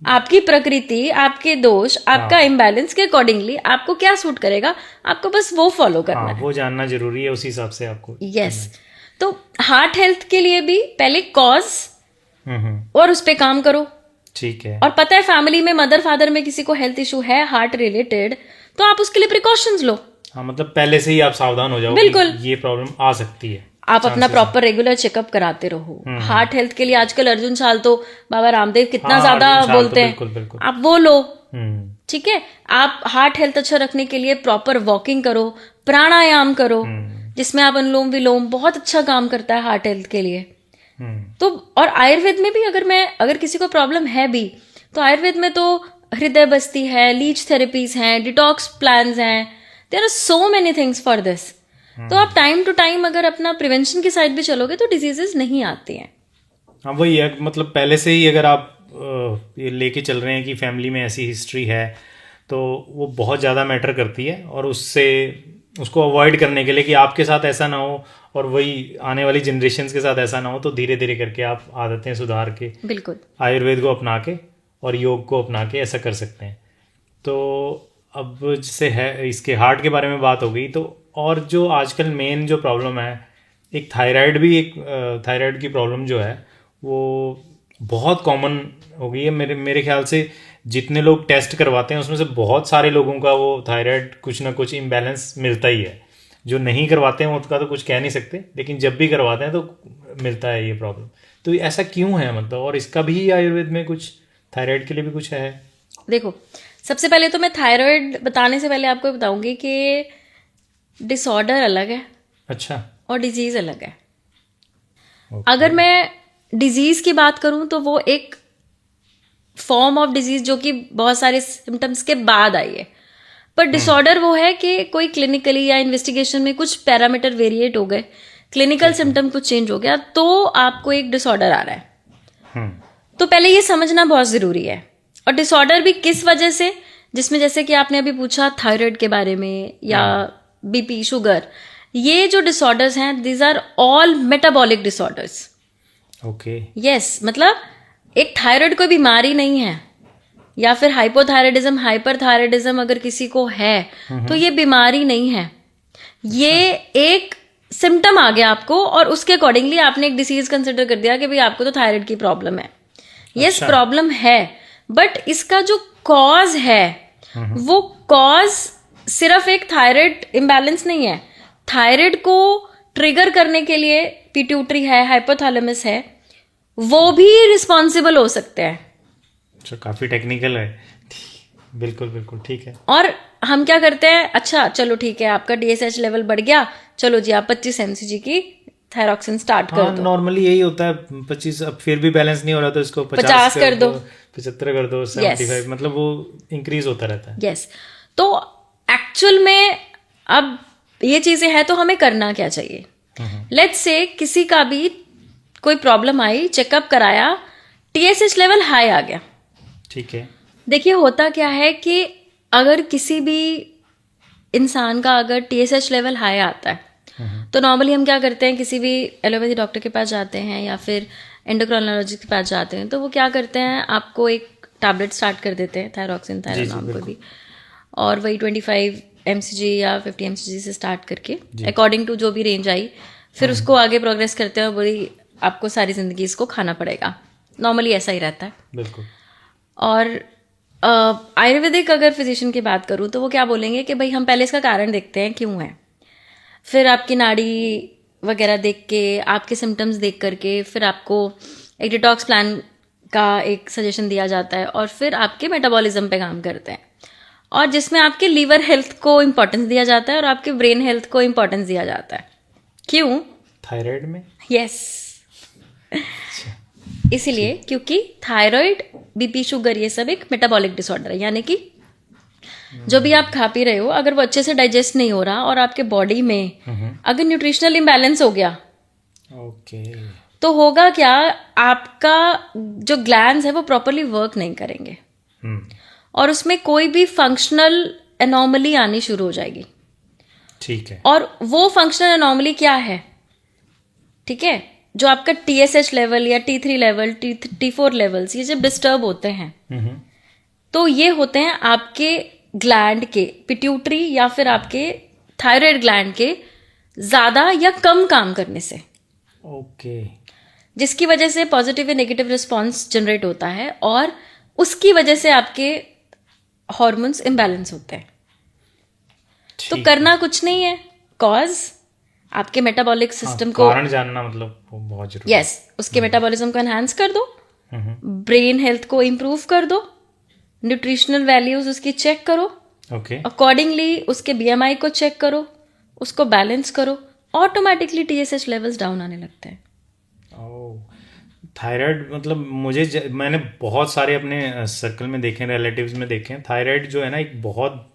आपकी प्रकृति, आपके दोष, आपका इम्बैलेंस के अकॉर्डिंगली आपको क्या सूट करेगा, आपको बस वो फॉलो करना है। वो जानना जरूरी है, उसी हिसाब से आपको। यस, तो हार्ट हेल्थ के लिए भी पहले कॉज और उस पे काम करो, ठीक है। और पता है फैमिली में मदर फादर में किसी को हेल्थ इशू है हार्ट रिलेटेड, तो आप उसके लिए प्रिकॉशंस लो। हाँ, मतलब पहले से ही आप सावधान हो जाओ, बिल्कुल ये प्रॉब्लम आ सकती है। आप अपना प्रॉपर रेगुलर चेकअप कराते रहो। हार्ट हेल्थ के लिए आजकल अर्जुन छाल तो बाबा रामदेव कितना ज्यादा बोलते हैं, बिल्कुल। आप वो लो, ठीक है। आप हार्ट हेल्थ अच्छा रखने के लिए प्रॉपर वॉकिंग करो, प्राणायाम करो, जिसमें आप अनुलोम विलोम, बहुत अच्छा काम करता है हार्ट हेल्थ के लिए। तो और आयुर्वेद में भी अगर किसी को प्रॉब्लम है भी, तो आयुर्वेद में तो हृदय बस्ती है, लीच थेरेपीज हैं, डिटॉक्स प्लान्स हैं, there are so many things for this. तो आप टाइम टू टाइम अगर अपना प्रिवेंशन की साइड भी चलोगे तो डिजीजेस नहीं आती हैं। हाँ, वही है, मतलब पहले से ही अगर आप ये लेके चल रहे हैं कि फैमिली में ऐसी हिस्ट्री है, तो वो बहुत ज़्यादा मैटर करती है। और उसको अवॉइड करने के लिए कि आपके साथ ऐसा ना हो और वही आने वाली जनरेशन्स के साथ ऐसा ना हो, तो धीरे धीरे करके आप आदतें सुधार के, बिल्कुल, आयुर्वेद को अपना के और योग को अपना के ऐसा कर सकते हैं। तो अब जैसे है इसके हार्ट के बारे में बात हो गई, तो और जो आजकल मेन जो प्रॉब्लम है, एक थायराइड की प्रॉब्लम जो है वो बहुत कॉमन हो गई है। मेरे ख्याल से जितने लोग टेस्ट करवाते हैं उसमें से बहुत सारे लोगों का वो थायराइड कुछ ना कुछ इम्बैलेंस मिलता ही है। जो नहीं करवाते हैं उसका तो कुछ कह नहीं सकते, लेकिन जब भी करवाते हैं तो मिलता है ये प्रॉब्लम। तो ऐसा क्यों है, मतलब, और इसका भी आयुर्वेद में कुछ थायराइड के लिए भी कुछ है? देखो, सबसे पहले तो मैं थायराइड बताने से पहले आपको बताऊंगी कि डिसऑर्डर अलग है, अच्छा, और डिजीज अलग है। अगर मैं डिजीज की बात करूं तो वो एक फॉर्म ऑफ डिजीज जो कि बहुत सारे सिम्टम्स के बाद आई है, पर डिसऑर्डर वो है कि कोई क्लिनिकली या इन्वेस्टिगेशन में कुछ पैरामीटर वेरिएट हो गए, क्लिनिकल सिम्टम कुछ चेंज हो गया, तो आपको एक डिसऑर्डर आ रहा है। तो पहले ये समझना बहुत जरूरी है। और डिसऑर्डर भी किस वजह से, जिसमें जैसे कि आपने अभी पूछा थायराइड के बारे में या बीपी, शुगर, ये जो डिसऑर्डर्स हैं, these are all metabolic disorders. Okay. Yes, मतलब एक थायराइड कोई बीमारी नहीं है, या फिर हाइपोथायराइडिज्म, हाइपरथायराइडिज्म अगर किसी को है तो ये बीमारी नहीं है. ये एक सिम्टम आ गया आपको और उसके अकॉर्डिंगली आपने एक डिसीज कंसिडर कर दिया कि भाई आपको तो थायराइड की प्रॉब्लम है. यस, प्रॉब्लम है, बट इसका जो कॉज है वो कॉज सिर्फ एक थायराइड इम्बैलेंस नहीं है. थायराइड को ट्रिगर करने के लिए पिट्यूटरी है, हाइपोथैलेमस है, वो भी रिस्पॉन्सिबल हो सकते हैं. अच्छा, काफी टेक्निकल है. बिल्कुल बिल्कुल ठीक है. और हम क्या करते हैं, अच्छा चलो ठीक है, आपका DSH लेवल बढ़ गया, चलो जी आप 25 mcg की थायरॉक्सिन स्टार्ट कर दो. नॉर्मली यही होता है 25. अब फिर भी बैलेंस नहीं हो रहा तो इसको 50 कर दो, 75 कर दो, 75, मतलब वो इंक्रीज होता रहता है. यस. तो एक्चुअल में अब ये चीजें हैं तो हमें करना क्या चाहिए. लेट्स से किसी का भी कोई प्रॉब्लम आई, चेकअप कराया, TSH लेवल हाई आ गया. ठीक है. देखिए होता क्या है कि अगर किसी भी इंसान का अगर TSH लेवल हाई आता है तो नॉर्मली हम क्या करते हैं, किसी भी एलोपैथी डॉक्टर के पास जाते हैं या फिर एंडोक्राइनोलॉजिस्ट के पास जाते हैं, तो वो क्या करते हैं, आपको एक टैबलेट स्टार्ट कर देते हैं, थायरॉक्सिन, थायरोनाम कोई भी, और वही 25 mcg या 50 mcg से स्टार्ट करके अकॉर्डिंग टू जो भी रेंज आई, फिर उसको आगे प्रोग्रेस करते हैं, बोली आपको सारी जिंदगी इसको खाना पड़ेगा. नॉर्मली ऐसा ही रहता है. बिल्कुल. और आयुर्वेदिक अगर फिजिशियन की बात करूँ तो वो क्या बोलेंगे कि भाई हम पहले इसका कारण देखते हैं क्यों है, फिर आपकी नाड़ी वगैरह देख के, आपके सिम्टम्स देख करके, फिर आपको एक डिटॉक्स प्लान का एक सजेशन दिया जाता है, और फिर आपके मेटाबॉलिज्म पे काम करते हैं, और जिसमें आपके लीवर हेल्थ को इम्पोर्टेंस दिया जाता है और आपके ब्रेन हेल्थ को इम्पोर्टेंस दिया जाता है. क्यों? थायराइड में. यस. इसीलिए क्योंकि थायराइड, बीपी, शुगर, ये सब एक मेटाबॉलिक डिसऑर्डर है. यानी कि जो भी आप खा पी रहे हो, अगर वो अच्छे से डाइजेस्ट नहीं हो रहा और आपके बॉडी में अगर न्यूट्रिशनल इम्बैलेंस हो गया, ओके, तो होगा क्या, आपका जो ग्लैंड्स है वो प्रॉपरली वर्क नहीं करेंगे और उसमें कोई भी फंक्शनल एनॉमली आनी शुरू हो जाएगी. ठीक है. और वो फंक्शनल एनॉमली क्या है, ठीक है, जो आपका TSH लेवल या T3 लेवल, T4 लेवल्स, ये जब डिस्टर्ब होते हैं तो ये होते हैं आपके ग्लैंड के, पिट्यूटरी या फिर आपके थायराइड ग्लैंड के ज्यादा या कम काम करने से. ओके. जिसकी वजह से पॉजिटिव या नेगेटिव रिस्पॉन्स जनरेट होता है और उसकी वजह से आपके हॉर्मोन्स इम्बैलेंस होते हैं. तो करना कुछ नहीं है, कॉज आपके मेटाबॉलिक सिस्टम को, कारण जानना मतलब बहुत जरूरी. यस, उसके मेटाबॉलिज्म को एनहांस कर दो, ब्रेन हेल्थ को इम्प्रूव कर दो, न्यूट्रिशनल वैल्यूज उसकी चेक करो, ओके, अकॉर्डिंगली उसके BMI को चेक करो, उसको बैलेंस करो, ऑटोमेटिकली TSH लेवल्स डाउन आने लगते हैं. थायराइड मतलब मैंने बहुत सारे अपने सर्कल में देखे, रिलेटिव्स में देखे हैं. थायराइड जो है ना एक बहुत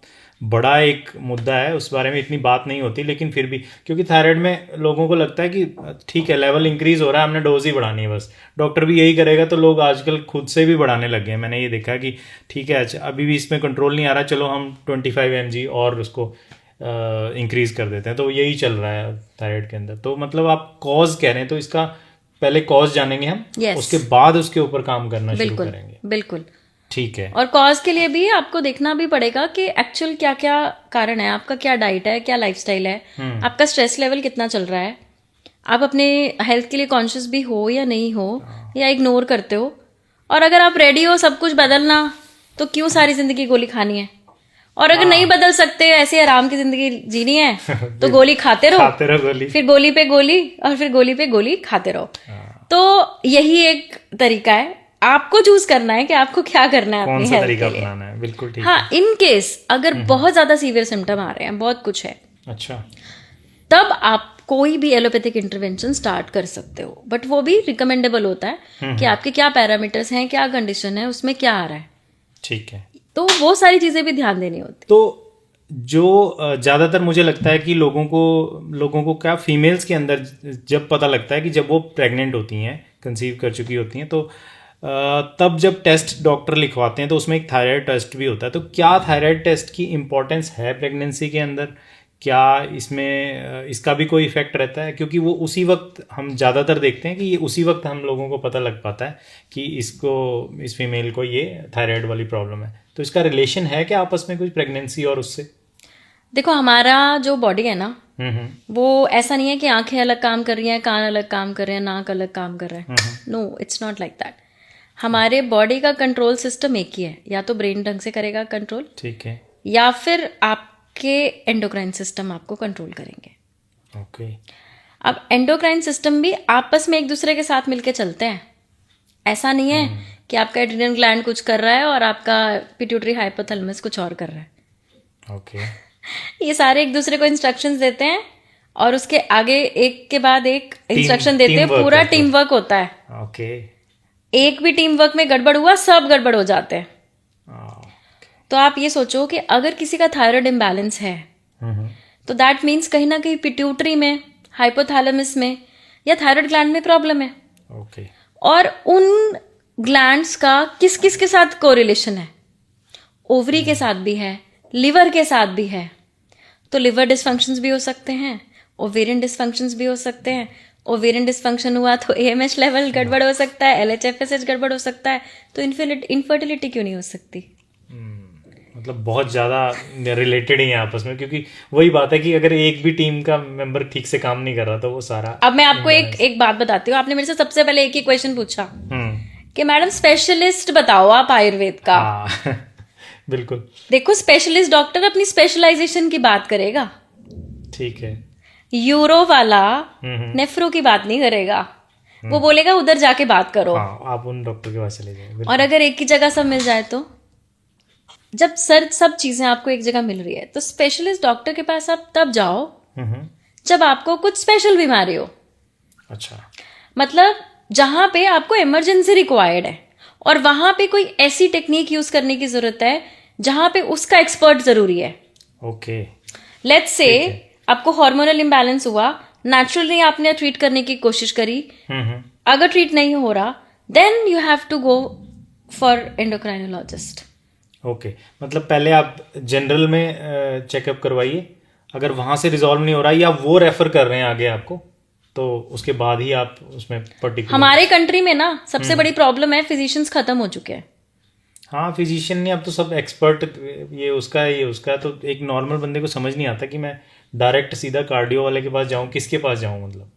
बड़ा एक मुद्दा है, उस बारे में इतनी बात नहीं होती, लेकिन फिर भी क्योंकि थायराइड में लोगों को लगता है कि ठीक है लेवल इंक्रीज हो रहा है, हमने डोज ही बढ़ानी है बस, डॉक्टर भी यही करेगा, तो लोग आजकल खुद से भी बढ़ाने लग गए हैं. मैंने ये देखा कि ठीक है अच्छा अभी भी इसमें कंट्रोल नहीं आ रहा, चलो हम 25 mg और उसको इंक्रीज कर देते हैं. तो यही चल रहा है थायराइड के अंदर. तो मतलब आप कॉज कह रहे हैं, तो इसका पहले कॉज जानेंगे हम, उसके बाद उसके ऊपर काम करना शुरू करेंगे. बिल्कुल. ठीक है. और कॉज के लिए भी आपको देखना भी पड़ेगा कि एक्चुअल क्या क्या कारण है, आपका क्या डाइट है, क्या लाइफस्टाइल है, आपका स्ट्रेस लेवल कितना चल रहा है, आप अपने हेल्थ के लिए कॉन्शियस भी हो या नहीं हो, या इग्नोर करते हो. और अगर आप रेडी हो सब कुछ बदलना, तो क्यों सारी जिंदगी गोली खानी है. और अगर नहीं बदल सकते, ऐसे आराम की जिंदगी जीनी है, तो गोली खाते रहो गोली, फिर गोली पे गोली, और फिर गोली पे गोली खाते रहो. तो यही एक तरीका है, आपको चूज करना है कि आपको क्या करना है, अपनी हेल्थ के लिए अपनाना है. बिल्कुल ठीक. हाँ, इन केस अगर बहुत ज्यादा सीवियर सिम्टम आ रहे हैं, बहुत कुछ है, अच्छा, तब आप कोई भी एलोपैथिक इंटरवेंशन स्टार्ट कर सकते हो, बट वो भी रिकमेंडेबल होता है कि आपके क्या पैरामीटर्स हैं, क्या कंडीशन है, उसमें क्या आ रहा है. ठीक है. तो वो सारी चीजें भी ध्यान देनी होती. तो जो ज़्यादातर मुझे लगता है कि लोगों को क्या फीमेल्स के अंदर जब पता लगता है कि जब वो प्रेग्नेंट होती हैं, कंसीव कर चुकी होती हैं, तो तब जब टेस्ट डॉक्टर लिखवाते हैं तो उसमें एक थायराइड टेस्ट भी होता है, तो क्या थायराइड टेस्ट की इम्पोर्टेंस है प्रेगनेंसी के अंदर? क्या इसमें इसका भी कोई इफेक्ट रहता है? क्योंकि वो उसी वक्त हम ज़्यादातर देखते हैं कि ये उसी वक्त हम लोगों को पता लग पाता है कि इस फीमेल को ये थायराइड वाली प्रॉब्लम है। तो इसका रिलेशन है क्या आपस में कुछ प्रेगनेंसी और उससे? देखो, हमारा जो बॉडी है ना, वो ऐसा नहीं है कि आंखें अलग काम कर रही हैं, कान अलग काम कर रहे हैं, नाक अलग काम कर रहे हैं। No, it's not like that. हमारे बॉडी का कंट्रोल सिस्टम एक ही है, या तो ब्रेन ढंग से करेगा कंट्रोल, ठीक है, या फिर आपके एंडोक्राइन सिस्टम आपको कंट्रोल करेंगे। ओके। अब एंडोक्राइन सिस्टम भी आपस में एक दूसरे के साथ मिलके चलते हैं। ऐसा नहीं है कि आपका एड्रिनल ग्लैंड कुछ कर रहा है और आपका पिट्यूटरी हाइपोथैलेमस कुछ और कर रहा है। ओके। ये सारे एक दूसरे को इंस्ट्रक्शंस देते हैं और उसके आगे एक के बाद एक इंस्ट्रक्शन देते हैं। पूरा टीम वर्क होता है। ओके। एक भी टीम वर्क में गड़बड़ हुआ, सब गड़बड़ हो जाते हैं। तो आप ये सोचो कि अगर किसी का थायराइड इम्बैलेंस है तो दैट मीन्स कहीं ना कहीं पिट्यूटरी में, हाइपोथैलेमस में या थायराइड ग्लैंड में प्रॉब्लम है। ओके। और उन ग्लैंड्स का किस किस के साथ कोरिलेशन है? ओवरी के साथ भी है, लिवर के साथ भी है। तो लिवर डिसफंक्शंस भी हो सकते हैं, ओवेरियन डिसफंक्शंस भी हो सकते हैं। ओवेरियन डिसफंक्शन हुआ तो AMH लेवल गड़बड़ हो सकता है, LH-FSH गड़बड़ हो सकता है। तो इनफर्टिलिटी क्यों नहीं हो सकती? मतलब बहुत ज़्यादा रिलेटेड ही है आपस में, क्योंकि वही बात है कि अगर एक भी टीम का मेंबर ठीक से काम नहीं कर रहा तो वो सारा। अब मैं आपको एक बात बताती हूँ। आपने मेरे से सबसे पहले एक ही क्वेश्चन पूछा कि मैडम स्पेशलिस्ट बताओ आप आयुर्वेद का। बिल्कुल। देखो, स्पेशलिस्ट डॉक्टर अपनी स्पेशलाइजेशन की बात करेगा, ठीक है। यूरो वाला नेफ्रो की बात नहीं करेगा। वो बोलेगा उधर जाके बात करो। आप उन डॉक्टर के पास चले जाए। और अगर एक ही जगह सब मिल जाए तो, जब सब चीजें आपको एक जगह मिल रही है तो स्पेशलिस्ट डॉक्टर के पास आप तब जाओ जब आपको कुछ स्पेशल बीमारी हो। अच्छा। मतलब जहां पे आपको इमरजेंसी रिक्वायर्ड है और वहां पे कोई ऐसी टेक्निक यूज करने की जरूरत है जहां पे उसका एक्सपर्ट जरूरी है। ओके। लेट्स से आपको हार्मोनल इम्बैलेंस हुआ, नेचुरली आपने ट्रीट करने की कोशिश करी, अगर ट्रीट नहीं हो रहा then you have to go for endocrinologist. Okay. मतलब पहले आप जनरल में चेकअप करवाइए, अगर वहां से रिजॉल्व नहीं हो रहा या वो रेफर कर रहे हैं आगे आपको, तो उसके बाद ही आप उसमें पर्टिकुलर। हमारे कंट्री में ना सबसे बड़ी प्रॉब्लम है, फिजिशियंस खत्म हो चुके हैं। हाँ, फिजिशियन नहीं, अब तो सब एक्सपर्ट, ये उसका है, ये उसका है। तो एक नॉर्मल बंदे को समझ नहीं आता कि मैं डायरेक्ट सीधा कार्डियो वाले के पास जाऊं, किसके पास जाऊं। मतलब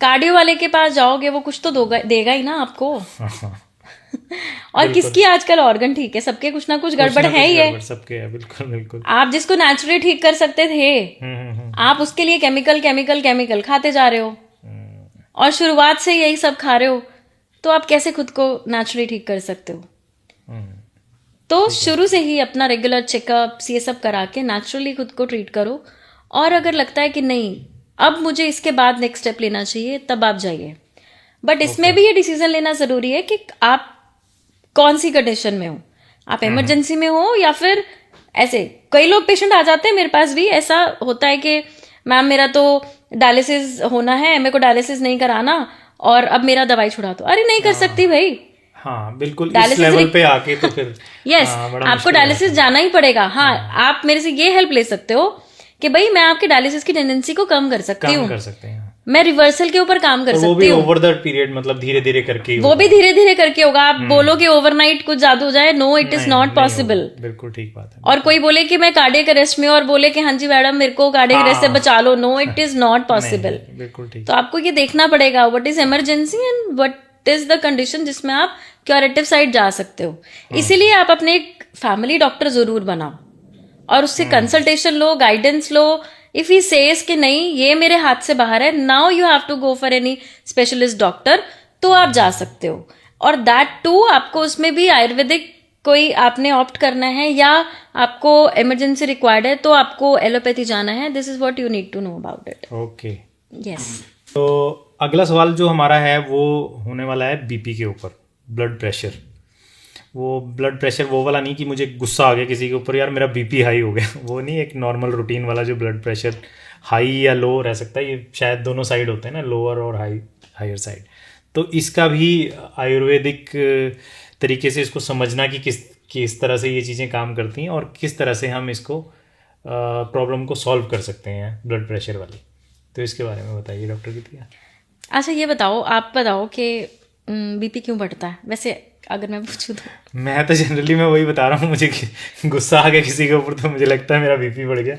कार्डियो वाले के पास जाओगे वो कुछ तो देगा ही ना आपको। और किसकी आजकल ऑर्गन ठीक है? सबके कुछ ना कुछ गड़बड़ है ही है। सबके है, बिल्कुल बिल्कुल। आप जिसको नेचुरली ठीक कर सकते थे, आप उसके लिए केमिकल केमिकल केमिकल खाते जा रहे हो और शुरुआत से यही सब खा रहे हो, तो आप कैसे खुद को नेचुरली ठीक कर सकते हो? तो शुरू से ही अपना रेगुलर चेकअप ये सब करा के नेचुरली खुद को ट्रीट करो। और अगर लगता है कि नहीं अब मुझे इसके बाद नेक्स्ट स्टेप लेना चाहिए, तब आप जाइए। बट इसमें भी ये डिसीजन लेना जरूरी है कि आप कौन सी कंडीशन में हो, आप इमरजेंसी में हो या फिर ऐसे। कई लोग पेशेंट आ जाते हैं मेरे पास भी, ऐसा होता है कि मैम मेरा तो डायलिसिस होना है, मेरे को डायलिसिस नहीं कराना और अब मेरा दवाई छुड़ा दो। अरे नहीं कर सकती भाई। हाँ बिल्कुल, इस लेवल पे आके तो फिर यस आपको डायलिसिस जाना ही पड़ेगा। हाँ, आप मेरे से ये हेल्प ले सकते हो कि भाई मैं आपके डायलिसिस की टेंडेंसी को कम कर सकती हूँ, कर सकते हैं। मैं रिवर्सल के ऊपर काम कर सकती हूँ। वो भी ओवर द पीरियड, मतलब धीरे धीरे करके, वो भी धीरे धीरे करके होगा। आप बोलो कि ओवरनाइट कुछ जादू हो जाए, no it is not possible. बिल्कुल ठीक बात है। और कोई बोले कि मैं कार्डियक अरेस्ट में और बोले कि हाँ जी मैडम मेरे को कार्डियक अरेस्ट से बचा लो, no it is not possible. बिल्कुल ठीक। तो आपको ये देखना पड़ेगा what is emergency and what is the condition जिसमें आप क्योरेटिव साइड जा सकते हो। इसीलिए आप अपने एक फैमिली डॉक्टर जरूर बनाओ और उससे कंसल्टेशन लो, गाइडेंस लो। इफ ही सेज कि नहीं ये मेरे हाथ से बाहर है, now you have to go for any specialist doctor, तो आप जा सकते हो। और दैट टू आपको उसमें भी आयुर्वेदिक कोई आपने ऑप्ट करना है या आपको इमरजेंसी रिक्वायर्ड है तो आपको एलोपैथी जाना है। This is what you need to know about it. Okay, yes. तो अगला सवाल जो हमारा है वो होने वाला है बीपी के ऊपर, ब्लड प्रेशर। वो ब्लड प्रेशर वो वाला नहीं कि मुझे गुस्सा आ गया किसी के ऊपर, यार मेरा बीपी हाई हो गया, वो नहीं, एक नॉर्मल रूटीन वाला जो ब्लड प्रेशर हाई या लो रह सकता है। ये शायद दोनों साइड होते हैं ना, लोअर और हायर साइड। तो इसका भी आयुर्वेदिक तरीके से इसको समझना कि किस तरह से ये चीज़ें काम करती हैं और किस तरह से हम इसको प्रॉब्लम को सॉल्व कर सकते हैं ब्लड प्रेशर वाली, तो इसके बारे में बताइए डॉक्टर गीतिया। अच्छा ये बताओ, आप बताओ कि बीपी क्यों बढ़ता है वैसे, अगर मैं पूछूँ तो। मैं तो जनरली मैं वही बता रहा हूँ, मुझे गुस्सा आ गया किसी के ऊपर तो मुझे लगता है मेरा बीपी बढ़ गया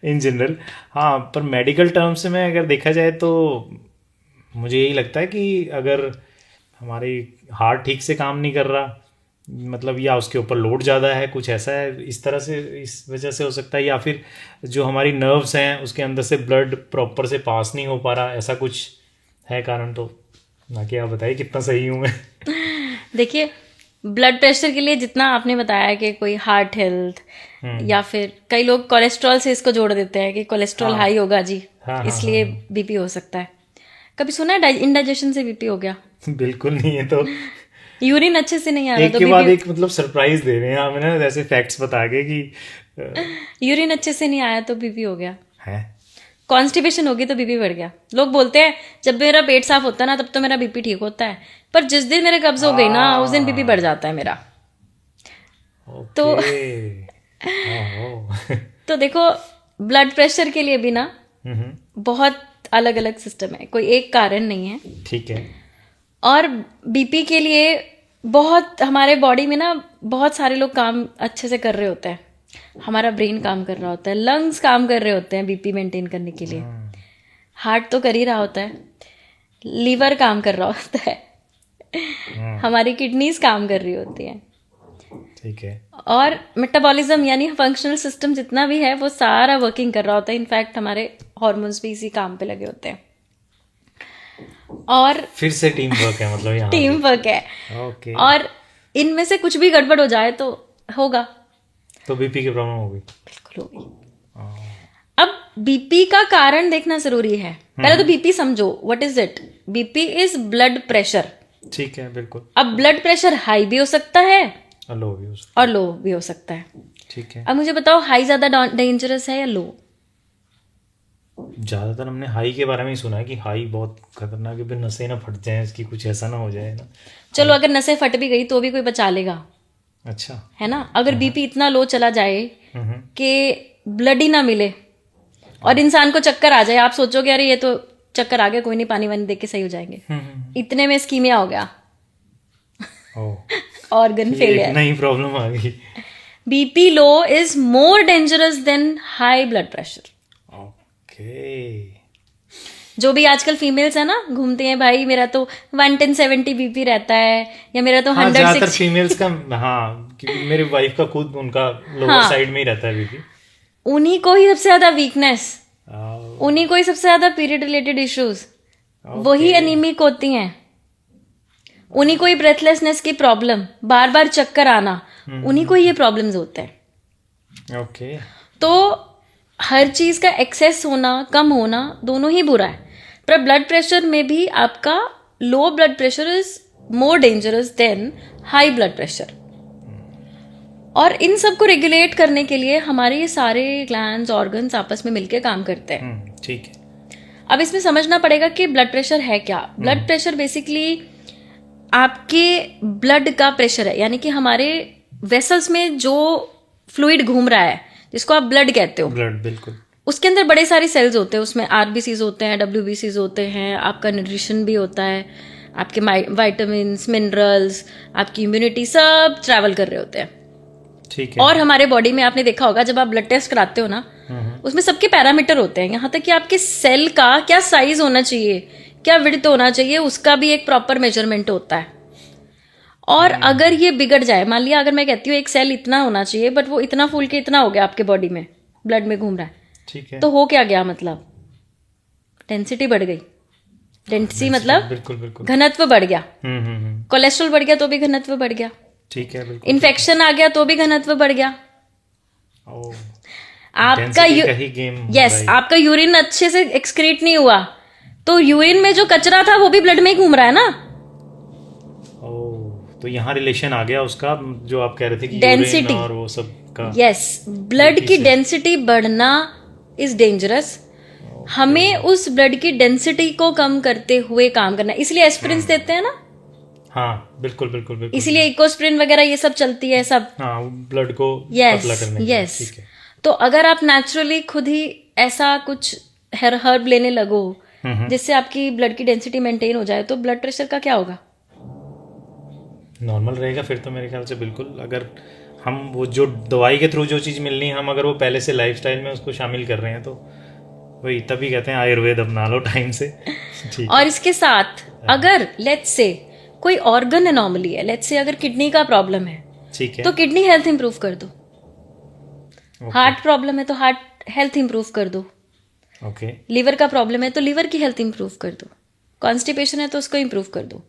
इन जनरल। हाँ, पर मेडिकल टर्म से मैं अगर देखा जाए तो मुझे यही लगता है कि अगर हमारी हार्ट ठीक से काम नहीं कर रहा, मतलब या उसके ऊपर लोड ज़्यादा है, कुछ ऐसा है, इस तरह से इस वजह से हो सकता है, या फिर जो हमारी नर्व्स हैं उसके अंदर से ब्लड प्रॉपर से पास नहीं हो पा रहा, ऐसा कुछ है कारण। तो ना कि आप बताइए कितना सही हूँ मैं। देखिए, ब्लड प्रेशर के लिए जितना आपने बताया कि कोई हार्ट हेल्थ या फिर कई लोग कोलेस्ट्रॉल से इसको जोड़ देते हैं कि कोलेस्ट्रॉल हाई होगा जी, इसलिए बीपी हो सकता है। कभी सुना है इंडाइजेशन से बीपी हो गया? बिल्कुल नहीं है। तो यूरिन अच्छे से नहीं आ रहा एक के बाद एक मतलब सरप्राइज दे रहे हैं हमें ना, ऐसे फैक्ट्स बता के कि यूरिन अच्छे से नहीं आया तो बीपी हो गया है, कॉन्स्टिपेशन होगी तो बीपी बढ़ गया। लोग बोलते हैं जब मेरा पेट साफ होता है ना तब तो मेरा बीपी ठीक होता है, पर जिस दिन मेरे कब्ज हो गई ना उस दिन बीपी बढ़ जाता है मेरा। तो तो देखो, ब्लड प्रेशर के लिए भी ना बहुत अलग अलग सिस्टम है, कोई एक कारण नहीं है। ठीक है। और बीपी के लिए बहुत हमारे बॉडी में ना बहुत सारे लोग काम अच्छे से कर रहे होते हैं। हमारा ब्रेन काम कर रहा होता है, लंग्स काम कर रहे होते हैं बीपी मेंटेन करने के लिए, हार्ट तो कर ही रहा होता है, लीवर काम कर रहा होता है, हमारी किडनीज काम कर रही होती हैं, ठीक है, और मेटाबॉलिज्म यानी फंक्शनल सिस्टम जितना भी है वो सारा वर्किंग कर रहा होता है। इनफैक्ट हमारे हार्मोन्स भी इसी काम पे लगे होते हैं। और फिर से टीम वर्क है, मतलब यहाँ टीम वर्क है। ओके। और इनमें से कुछ भी गड़बड़ हो जाए तो होगा, तो बीपी की प्रॉब्लम होगी, बिल्कुल होगी। अब बीपी का कारण देखना जरूरी है। पहले तो बीपी समझो, what is it? BP is blood pressure. ठीक है, बिल्कुल। अब ब्लड प्रेशर हाई भी हो सकता है और लो भी हो सकता और लो भी हो सकता है। ठीक है। अब मुझे बताओ, हाई ज्यादा डेंजरस है या लो? ज्यादातर हमने हाई के बारे में ही सुना है कि हाई बहुत खतरनाक है, फिर नसें ना फट जाए, इसकी कुछ ऐसा ना हो जाए ना। चलो अगर नसें फट भी गई तो भी कोई बचा लेगा, अच्छा है ना। अगर बीपी इतना लो चला जाए कि ब्लड ही ना मिले और इंसान को चक्कर आ जाए, आप सोचोगे अरे ये तो चक्कर आ गया, कोई नहीं, पानी वानी देख के सही हो जाएंगे, इतने में स्कीमिया हो गया, ऑर्गन फेलियर, नई प्रॉब्लम आ गई। BP low is more dangerous than high blood pressure. Okay. जो भी आजकल फीमेल्स है ना घूमती हैं, भाई मेरा तो 110/70 बीपी रहता है, या मेरा तो 160। ज्यादातर फीमेल्स का, हाँ, क्योंकि मेरी वाइफ का खुद उनका लोअर साइड में ही रहता है बीपी। उन्हीं को ही सबसे ज्यादा वीकनेस, उन्हीं को ही सबसे ज्यादा पीरियड रिलेटेड इश्यूज, वही एनीमिक होती हैं, उन्हीं को ही ब्रेथलेसनेस की प्रॉब्लम, बार बार चक्कर आना, उन्हीं को ही ये प्रॉब्लम्स होते हैं। ओके। तो हर चीज का एक्सेस होना, कम होना, दोनों ही बुरा है। पर ब्लड प्रेशर में भी आपका low blood pressure is more dangerous than high blood pressure. और इन सब को रेगुलेट करने के लिए हमारे ये सारे ग्लैंड्स, ऑर्गन्स आपस में मिलके काम करते हैं। ठीक है। अब इसमें समझना पड़ेगा कि ब्लड प्रेशर है क्या। ब्लड प्रेशर बेसिकली आपके ब्लड का प्रेशर है, यानी कि हमारे वेसल्स में जो फ्लूइड घूम रहा है, जिसको आप ब्लड कहते हो, ब्लड, बिल्कुल, उसके अंदर बड़े सारे सेल्स होते हैं, उसमें आरबीसीज होते हैं, डब्ल्यूबीसीज होते हैं, आपका न्यूट्रिशन भी होता है, आपके वाइटामिन्स, मिनरल्स, आपकी इम्यूनिटी, सब ट्रैवल कर रहे होते हैं। ठीक है। और हमारे बॉडी में आपने देखा होगा जब आप ब्लड टेस्ट कराते हो ना, उसमें सबके पैरामीटर होते हैं, यहाँ तक कि आपके सेल का क्या साइज होना चाहिए, क्या विड्थ होना चाहिए, उसका भी एक प्रॉपर मेजरमेंट होता है। और अगर ये बिगड़ जाए, मान लिया अगर मैं कहती हूँ एक सेल इतना होना चाहिए बट वो इतना फूल के इतना हो गया आपके बॉडी में, ब्लड में घूम रहा है, ठीक है, तो हो क्या गया? मतलब डेंसिटी बढ़ गई। डेंसिटी मतलब बिल्कुल बिल्कुल घनत्व बढ़ गया। कोलेस्ट्रॉल बढ़ गया तो भी घनत्व बढ़ गया। ठीक है, बिल्कुल। इन्फेक्शन आ गया तो भी घनत्व बढ़ गया। आपका यस, आपका यूरिन अच्छे से एक्सक्रीट नहीं हुआ तो यूरिन में जो कचरा था वो भी ब्लड में ही घूम रहा है ना। तो यहाँ रिलेशन आ गया उसका, जो आप कह रहे थे कि डेंसिटी और वो सब का। यस, ब्लड की डेंसिटी बढ़ना इज डेंजरस हमें उस ब्लड की डेंसिटी को कम करते हुए काम करना है, इसलिए एस्पिरिन देते हैं ना। हाँ बिल्कुल बिल्कुल बिल्कुल। इसलिए इकोस्प्रिन वगैरह ये सब चलती है सब। हाँ, ब्लड को यस पतला करने के लिए। यस। ठीक है। तो अगर आप नेचुरली खुद ही ऐसा कुछ हर्ब लेने लगो जिससे आपकी ब्लड की डेंसिटी मेंटेन हो जाए, तो ब्लड प्रेशर का क्या होगा? नॉर्मल रहेगा फिर तो मेरे ख्याल से। बिल्कुल, अगर हम वो जो दवाई के थ्रू जो चीज़ मिलनी है, हम अगर वो पहले से लाइफस्टाइल में उसको शामिल कर रहे हैं, तो वही तभी कहते हैं आयुर्वेद अपना लो टाइम से। ठीक। और इसके साथ अगर लेट्स से कोई ऑर्गन एनॉमली है, लेट्स से अगर किडनी का प्रॉब्लम है, ठीक है। तो किडनी हेल्थ इंप्रूव कर दो। हार्ट प्रॉब्लम है तो हार्ट हेल्थ इंप्रूव कर दो। ओके। लिवर का प्रॉब्लम है तो लिवर की हेल्थ इंप्रूव कर दो। कॉन्स्टिपेशन है तो उसको इंप्रूव कर दो।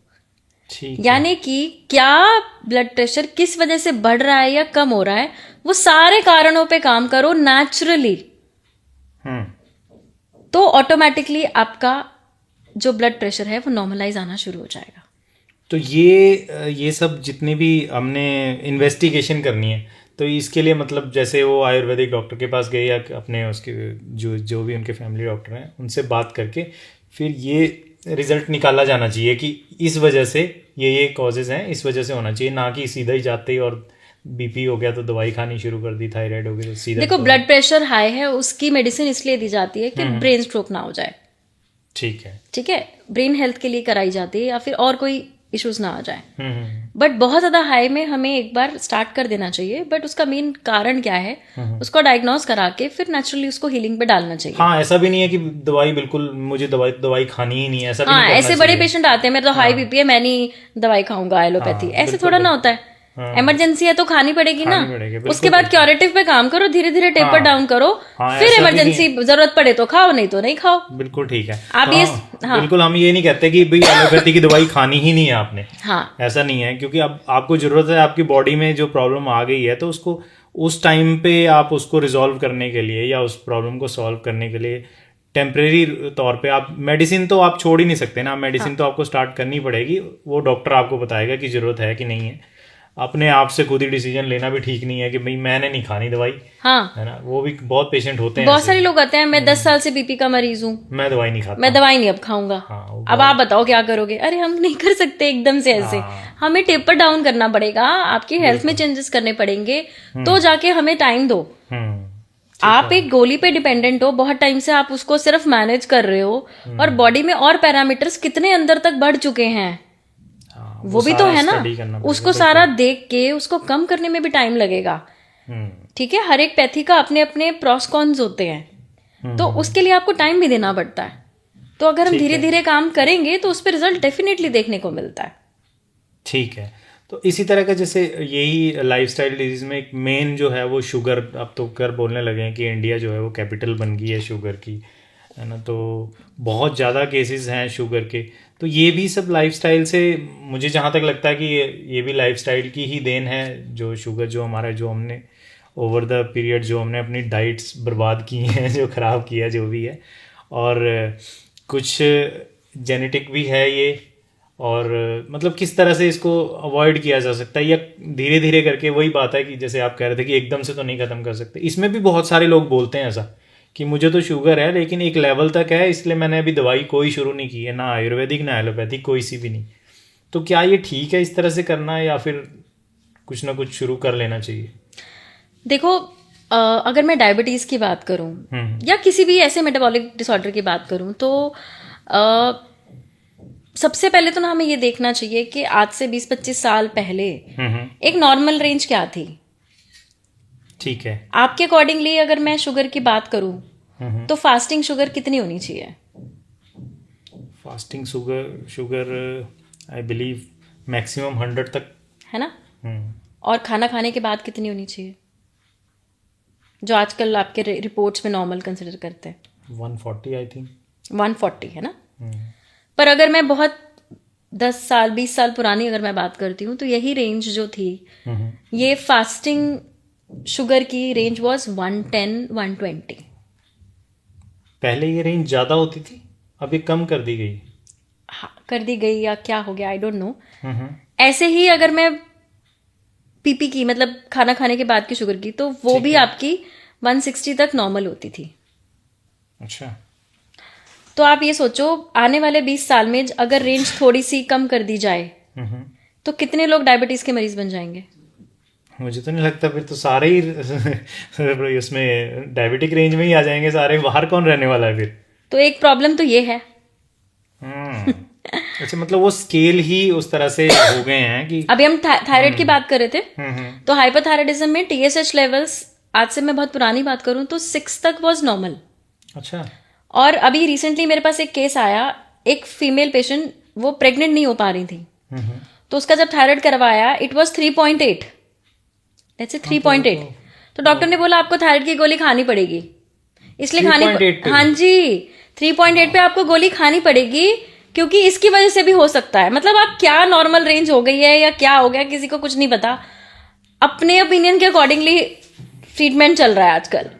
ठीक। यानी कि क्या ब्लड प्रेशर किस वजह से बढ़ रहा है या कम हो रहा है, वो सारे कारणों पे काम करो नेचुरली, तो ऑटोमेटिकली आपका जो ब्लड प्रेशर है वो नॉर्मलाइज आना शुरू हो जाएगा। तो ये सब जितनी भी हमने इन्वेस्टिगेशन करनी है, तो इसके लिए मतलब जैसे वो आयुर्वेदिक डॉक्टर के पास गए या अपने उसके जो भी उनके फैमिली डॉक्टर हैं उनसे बात करके फिर ये रिजल्ट निकाला जाना चाहिए कि इस वजह से ये कॉजेज हैं, इस वजह से होना चाहिए, ना कि सीधा ही जाते ही और बीपी हो गया तो दवाई खानी शुरू कर दी, थायराइड हो गई तो सीधा। देखो, ब्लड प्रेशर हाई है, उसकी मेडिसिन इसलिए दी जाती है कि ब्रेन स्ट्रोक ना हो जाए। ठीक है। ठीक है, ब्रेन हेल्थ के लिए कराई जाती है या फिर और कोई इश्यूज ना आ जाए। बट बहुत ज्यादा हाई में हमें एक बार स्टार्ट कर देना चाहिए, बट उसका मेन कारण क्या है उसको डायग्नोज करा के फिर नेचुरली उसको हीलिंग पे डालना चाहिए। हाँ, ऐसा भी नहीं है कि दवाई बिल्कुल मुझे दवाई खानी ही नहीं है, ऐसा भी हाँ, नहीं करना ऐसे बड़े चाहिए। पेशेंट आते हैं मेरे तो हाई बीपी है, मैं नहीं दवाई खाऊंगा एलोपैथी, ऐसे थोड़ा ना होता है। इमरजेंसी है तो खानी पड़ेगी ना, बिल्कुल उसके बाद क्योरेटिव पे काम करो, धीरे धीरे टेपर डाउन करो, हाँ, फिर ऐसा भी इमरजेंसी जरूरत पड़े तो खाओ, नहीं तो नहीं खाओ। बिल्कुल ठीक है। आप तो ये हाँ, बिल्कुल हम ये नहीं कहते कि भाई एलोपैथी की दवाई खानी ही नहीं है आपने। हाँ, ऐसा नहीं है, क्योंकि अब आपको जरूरत है, आपकी बॉडी में जो प्रॉब्लम आ गई है तो उसको उस टाइम पे आप उसको रिजॉल्व करने के लिए या उस प्रॉब्लम को सॉल्व करने के लिए टेम्परेरी तौर पे आप मेडिसिन तो आप छोड़ ही नहीं सकते ना, मेडिसिन तो आपको स्टार्ट करनी पड़ेगी। वो डॉक्टर आपको बताएगा कि जरूरत है कि नहीं है। अपने आप से खुद ही डिसीजन लेना भी ठीक नहीं है कि भाई मैंने नहीं खानी दवाई। हाँ, है ना, वो भी बहुत पेशेंट होते हैं बहुत ऐसे। सारे लोग आते हैं, मैं 10 साल से बीपी का मरीज हूँ, मैं दवाई नहीं खाता, मैं दवाई नहीं अब खाऊंगा। हाँ, अब आप बताओ क्या करोगे? अरे हम नहीं कर सकते एकदम से ऐसे, हमें टेपर डाउन करना पड़ेगा, आपकी हेल्थ में चेंजेस करने पड़ेंगे, तो जाके हमें टाइम दो। आप एक गोली पे डिपेंडेंट हो, बहुत टाइम से आप उसको सिर्फ मैनेज कर रहे हो, और बॉडी में और पैरामीटर्स कितने अंदर तक बढ़ चुके हैं वो भी तो है ना, उसको सारा देख के उसको कम करने में भी टाइम लगेगा। ठीक है, हर एक पैथी का अपने अपने प्रॉस कॉन्स होते हैं, तो उसके लिए आपको टाइम भी देना पड़ता है। तो अगर हम धीरे धीरे काम करेंगे तो उस पर रिजल्ट डेफिनेटली देखने को मिलता है। ठीक है। तो इसी तरह का जैसे यही लाइफस्टाइल डिजीज में एक मेन जो है वो शुगर, अब तो कर बोलने लगे हैं कि इंडिया जो है वो कैपिटल बन गई है शुगर की, है ना, तो बहुत ज़्यादा केसेस हैं शुगर के। तो ये भी सब लाइफस्टाइल से, मुझे जहाँ तक लगता है कि ये भी लाइफस्टाइल की ही देन है, जो शुगर जो हमारा, जो हमने ओवर द पीरियड जो हमने अपनी डाइट्स बर्बाद की हैं, जो ख़राब किया जो भी है, और कुछ जेनेटिक भी है ये, और मतलब किस तरह से इसको अवॉइड किया जा सकता है या धीरे धीरे करके। वही बात है कि जैसे आप कह रहे थे कि एकदम से तो नहीं ख़त्म कर सकते। इसमें भी बहुत सारे लोग बोलते हैं ऐसा कि मुझे तो शुगर है लेकिन एक लेवल तक है, इसलिए मैंने अभी दवाई कोई शुरू नहीं की है, ना आयुर्वेदिक ना एलोपैथिक, कोई सी भी नहीं। तो क्या ये ठीक है इस तरह से करना, या फिर कुछ ना कुछ शुरू कर लेना चाहिए? देखो, अगर मैं डायबिटीज़ की बात करूं या किसी भी ऐसे मेटाबॉलिक डिसऑर्डर की बात करूं, तो सबसे पहले तो ना हमें ये देखना चाहिए कि आज से 20-25 साल पहले एक नॉर्मल रेंज क्या थी। ठीक है, आपके अकॉर्डिंगली अगर मैं शुगर की बात करूं तो फास्टिंग शुगर कितनी होनी चाहिए? Fasting sugar I believe maximum 100 तक, है ना। और खाना खाने के बाद कितनी होनी चाहिए, जो आजकल आपके रिपोर्ट्स में नॉर्मल कंसिडर करते हैं? 140 आई थिंक। 140 है ना। पर अगर मैं बहुत 10 साल 20 साल पुरानी अगर मैं बात करती हूँ तो यही रेंज जो थी, ये फास्टिंग शुगर की रेंज वॉज 110-120। पहले ये रेंज ज़्यादा होती थी, अभी कम कर दी गई। हाँ, कर दी गई या क्या हो गया, आई डोंट नो। ऐसे ही अगर मैं पीपी की, मतलब खाना खाने के बाद की शुगर की, तो वो भी आपकी 160 तक नॉर्मल होती थी। अच्छा, तो आप ये सोचो आने वाले 20 साल में अगर रेंज थोड़ी सी कम कर दी जाए तो कितने लोग डायबिटीज के मरीज बन जाएंगे? मुझे तो नहीं लगता, फिर तो सारे ही इसमें डायबिटिक रेंज में ही आ जाएंगे सारे, बाहर कौन रहने वाला है फिर? तो एक प्रॉब्लम तो ये है। अच्छा, मतलब वो स्केल ही उस तरह से हो गए हैं कि अभी हम थायराइड की बात कर रहे थे, तो हाइपरथायराइडिज्म में TSH लेवल्स, आज से मैं बहुत पुरानी बात करूं तो 6 तक वाज नॉर्मल। अच्छा। और अभी रिसेंटली मेरे पास एक केस आया, एक फीमेल पेशेंट, वो प्रेग्नेंट नहीं हो पा रही थी, तो उसका जब थायराइड करवाया इट वाज 3.8, लेट्स से 3.8। तो डॉक्टर ने बोला आपको थायराइड की गोली खानी पड़ेगी, इसलिए 3.8 पे? हाँ जी, 3.8 पे आपको गोली खानी पड़ेगी क्योंकि इसकी वजह से भी हो सकता है। मतलब आप क्या नॉर्मल रेंज हो गई है या क्या हो गया, किसी को कुछ नहीं पता, अपने ओपिनियन के अकॉर्डिंगली ट्रीटमेंट चल रहा है आजकल।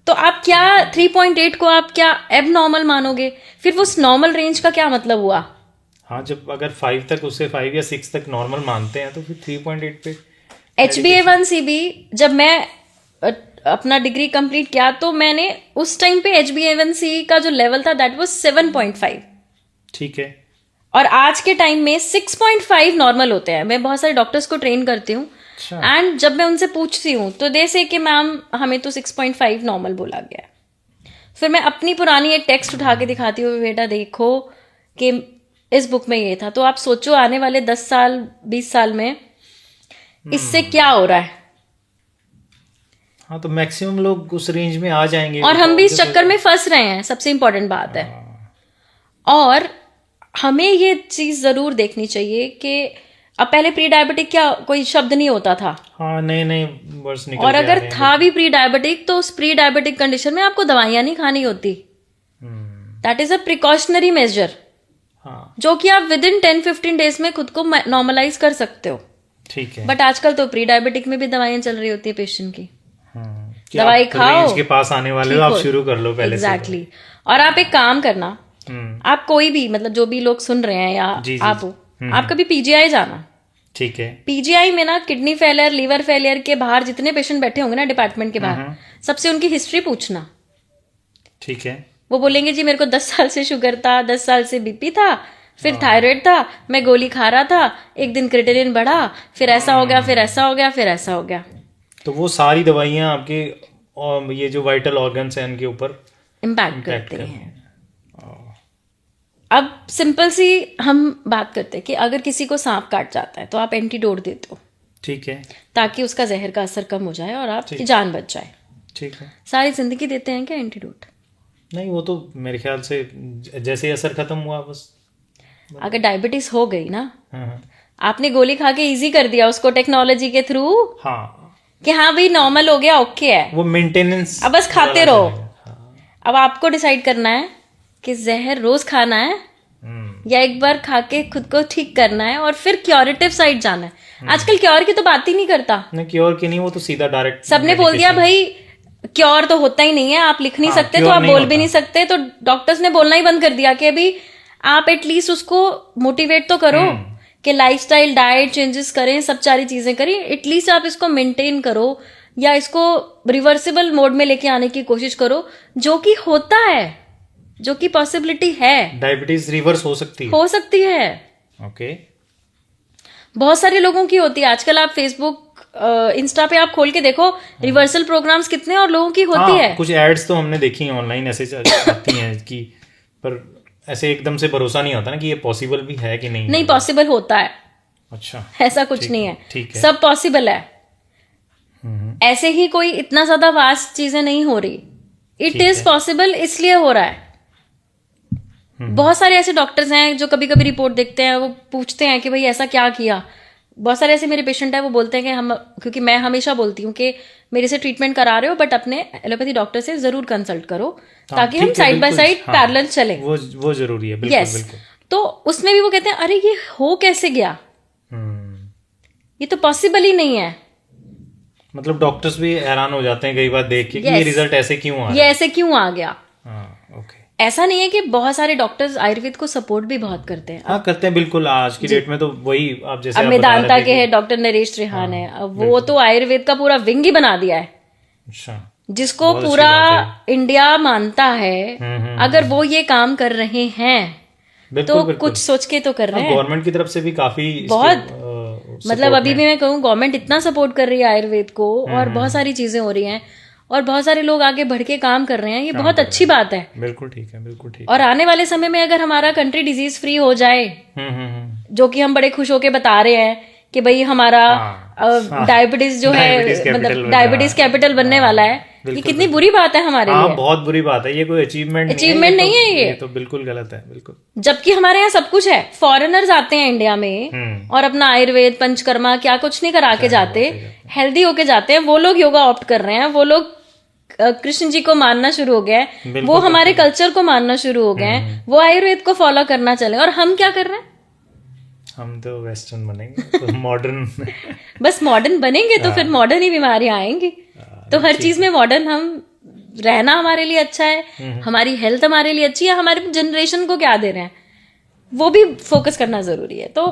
तो आप क्या 3.8 को आप क्या एब नॉर्मल मानोगे? फिर वो उस नॉर्मल रेंज का क्या मतलब हुआ? हाँ, जब अगर 5 तक, उससे 5 या 6 तक नॉर्मल मानते हैं तो फिर 3.8 पे HbA1c भी, जब मैं अपना डिग्री कंप्लीट किया तो मैंने उस टाइम पे HbA1c का जो लेवल था दैट वाज 7.5। ठीक है। और आज के टाइम में 6.5 नॉर्मल होते हैं। मैं बहुत सारे डॉक्टर्स को ट्रेन करती हूँ एंड जब मैं उनसे पूछती हूँ तो दे से कि मैम हमें तो 6.5 नॉर्मल बोला गया है। फिर मैं अपनी पुरानी एक टेक्स्ट उठा के दिखाती हूँ, बेटा देखो कि इस बुक में ये था। तो आप सोचो आने वाले 10 साल 20 साल में इससे क्या हो रहा है। हाँ, तो मैक्सिमम लोग उस रेंज में आ जाएंगे और हम भी इस चक्कर में फंस रहे हैं, सबसे इंपॉर्टेंट बात है। और हमें ये चीज जरूर देखनी चाहिए कि अब पहले प्री डायबिटिक क्या कोई शब्द नहीं होता था। हाँ, नए वर्ड्स निकल और के आ अगर रहे हैं। था भी प्री डायबिटिक तो उस प्री डायबिटिक कंडीशन में आपको दवाइयां नहीं खानी होती। That is a precautionary major, हाँ, जो कि आप विद इन 10-15 डेज में खुद को नॉर्मलाइज कर सकते हो। ठीक है। बट आजकल तो प्री डायबिटिक में भी दवाइयां चल रही होती है पेशेंट की। कि दवाई आप खाओ, रेंज के पास आने वाले हो, ठीक आप हो। शुरू कर लो पहले से। एग्जैक्टली। और आप एक काम करना, आप कोई भी, मतलब जो भी लोग सुन रहे हैं या जी, आप हो, आप कभी PGI जाना। ठीक है। PGI में ना किडनी फेलियर, लीवर फेलियर के बाहर जितने पेशेंट बैठे होंगे ना डिपार्टमेंट के बाहर, सबसे उनकी हिस्ट्री पूछना। ठीक है। वो बोलेंगे जी मेरे को 10 साल से शुगर था, 10 साल से BP था, फिर थायराइड था, मैं गोली खा रहा था, एक दिन क्रिएटिनिन बढ़ा, फिर ऐसा हो गया, फिर ऐसा हो गया, फिर ऐसा हो गया। तो वो सारी दवाइयां आपके और ये जो वाइटल ऑर्गन्स हैं उनके ऊपर इम्पैक्ट करते हैं। अब सिंपल सी हम बात करते हैं कि अगर किसी को सांप काट जाता है तो आप एंटीडोट देते हो, ठीक है, ताकि उसका जहर का असर कम हो जाए और आपकी जान बच जाए। ठीक है। सारी जिंदगी देते हैं क्या एंटीडोट? नहीं, वो तो मेरे ख्याल से जैसे असर खत्म हुआ बस। अगर डायबिटीज हो गई ना, हाँ, आपने गोली खा के इजी कर दिया उसको टेक्नोलॉजी के थ्रू हाँ, कि हाँ भाई नॉर्मल हो गया, ओके है, वो मेंटेनेंस, अब बस खाते रहो। अब आपको डिसाइड करना है कि जहर रोज खाना है या एक बार खा के खुद को ठीक करना है और फिर क्योरेटिव साइड जाना है। आजकल क्योर की तो बात ही नहीं करता। नहीं, क्योर की नहीं, वो तो सीधा डायरेक्ट सबने बोल दिया भाई क्योर तो होता ही नहीं है, आप लिख नहीं सकते तो आप बोल भी नहीं सकते, तो डॉक्टर्स ने बोलना ही बंद कर दिया कि अभी आप एटलीस्ट उसको मोटिवेट तो करो कि लाइफस्टाइल डाइट चेंजेस करें, सब सारी चीजें करें, एटलीस्ट आप इसको मेंटेन करो या इसको रिवर्सिबल मोड में लेके आने की कोशिश करो, जो कि होता है, जो कि पॉसिबिलिटी है। डायबिटीज रिवर्स हो सकती है। ओके। बहुत सारे लोगों की होती है। आजकल आप फेसबुक इंस्टा पे आप खोल के देखो, रिवर्सल प्रोग्राम्स कितने और लोगों की होती है। कुछ एड्स तो हमने देखी हैं ऑनलाइन, ऐसे आती हैं कि, पर ऐसे एकदम से भरोसा नहीं होता ना कि ये पॉसिबल भी है कि नहीं। नहीं, पॉसिबल होता है। अच्छा, ऐसा कुछ नहीं है, ठीक है, सब पॉसिबल है। ऐसे ही कोई इतना ज्यादा वास्ट चीजें नहीं हो रही, इट इज पॉसिबल, इसलिए हो रहा है। बहुत सारे ऐसे डॉक्टर्स हैं जो कभी कभी रिपोर्ट देखते हैं, वो पूछते हैं कि भाई ऐसा क्या किया। बहुत सारे ऐसे मेरे पेशेंट हैं, वो बोलते हैं कि हम, क्योंकि मैं हमेशा बोलती हूँ कि मेरे से ट्रीटमेंट करा रहे हो बट अपने एलोपैथी डॉक्टर से जरूर कंसल्ट करो, ताकि हम साइड बाय साइड पैरेलल चलें। वो जरूरी है, बिल्कुल, बिल्कुल। तो उसमें भी वो कहते हैं अरे ये हो कैसे गया, ये तो पॉसिबल ही नहीं है। मतलब डॉक्टर्स भी हैरान हो जाते हैं कई बार देख के कि ये रिजल्ट ऐसे क्यों आ रहा है, ये ऐसे क्यों आ गया। ओके। ऐसा नहीं है कि बहुत सारे डॉक्टर्स आयुर्वेद को सपोर्ट भी बहुत करते हैं। हाँ, करते हैं, बिल्कुल। आज की डेट में तो वही आप जैसे अब मेदांता के है डॉक्टर नरेश त्रिहान है, अब वो तो आयुर्वेद का पूरा विंग ही बना दिया है। अच्छा, जिसको बहुत अच्छी पूरा बात इंडिया मानता है, अगर वो ये काम कर रहे हैं बिल्कुल तो बिल्कुल। कुछ सोच के तो कर रहे हैं। गवर्नमेंट की तरफ से भी काफी बहुत मतलब support अभी में। भी मैं कहूँ गवर्नमेंट इतना सपोर्ट कर रही है आयुर्वेद को, और बहुत सारी चीजें हो रही हैं और बहुत सारे लोग आगे बढ़ के काम कर रहे हैं, ये बहुत अच्छी बात है। बिल्कुल ठीक है, बिल्कुल ठीक। और आने वाले समय में अगर हमारा कंट्री डिजीज फ्री हो जाए, हम्म। जो कि हम बड़े खुश होके बता रहे हैं कि भाई हमारा डायबिटीज जो है, डायबिटीज कैपिटल मतलब बन डायबिटीज रहा है। कैपिटल बनने वाला है, ये बिल्कुल, कितनी बुरी बात है हमारे हाँ लिए। बहुत बुरी बात है, ये कोई अचीवमेंट Achievement नहीं है ये। तो बिल्कुल गलत है, बिल्कुल। जबकि हमारे यहाँ सब कुछ है। फॉरेनर्स आते हैं इंडिया में और अपना आयुर्वेद पंचकर्मा क्या कुछ नहीं करा के जाते, हेल्दी होके जाते हैं। वो लोग योगा ऑप्ट कर रहे हैं, वो लोग कृष्ण जी को मानना शुरू हो गए हैं, वो हमारे कल्चर को मानना शुरू हो गए हैं, वो आयुर्वेद को फॉलो करना चले। और हम क्या कर रहे हैं? हम तो वेस्टर्न बनेंगे, तो मॉडर्न बस मॉडर्न बनेंगे तो फिर मॉडर्न ही बीमारियां आएंगी। तो हर चीज में मॉडर्न हम रहना हमारे लिए अच्छा है, हमारी हेल्थ हमारे लिए अच्छी है, हमारे जनरेशन को क्या दे रहे हैं वो भी फोकस करना जरूरी है। तो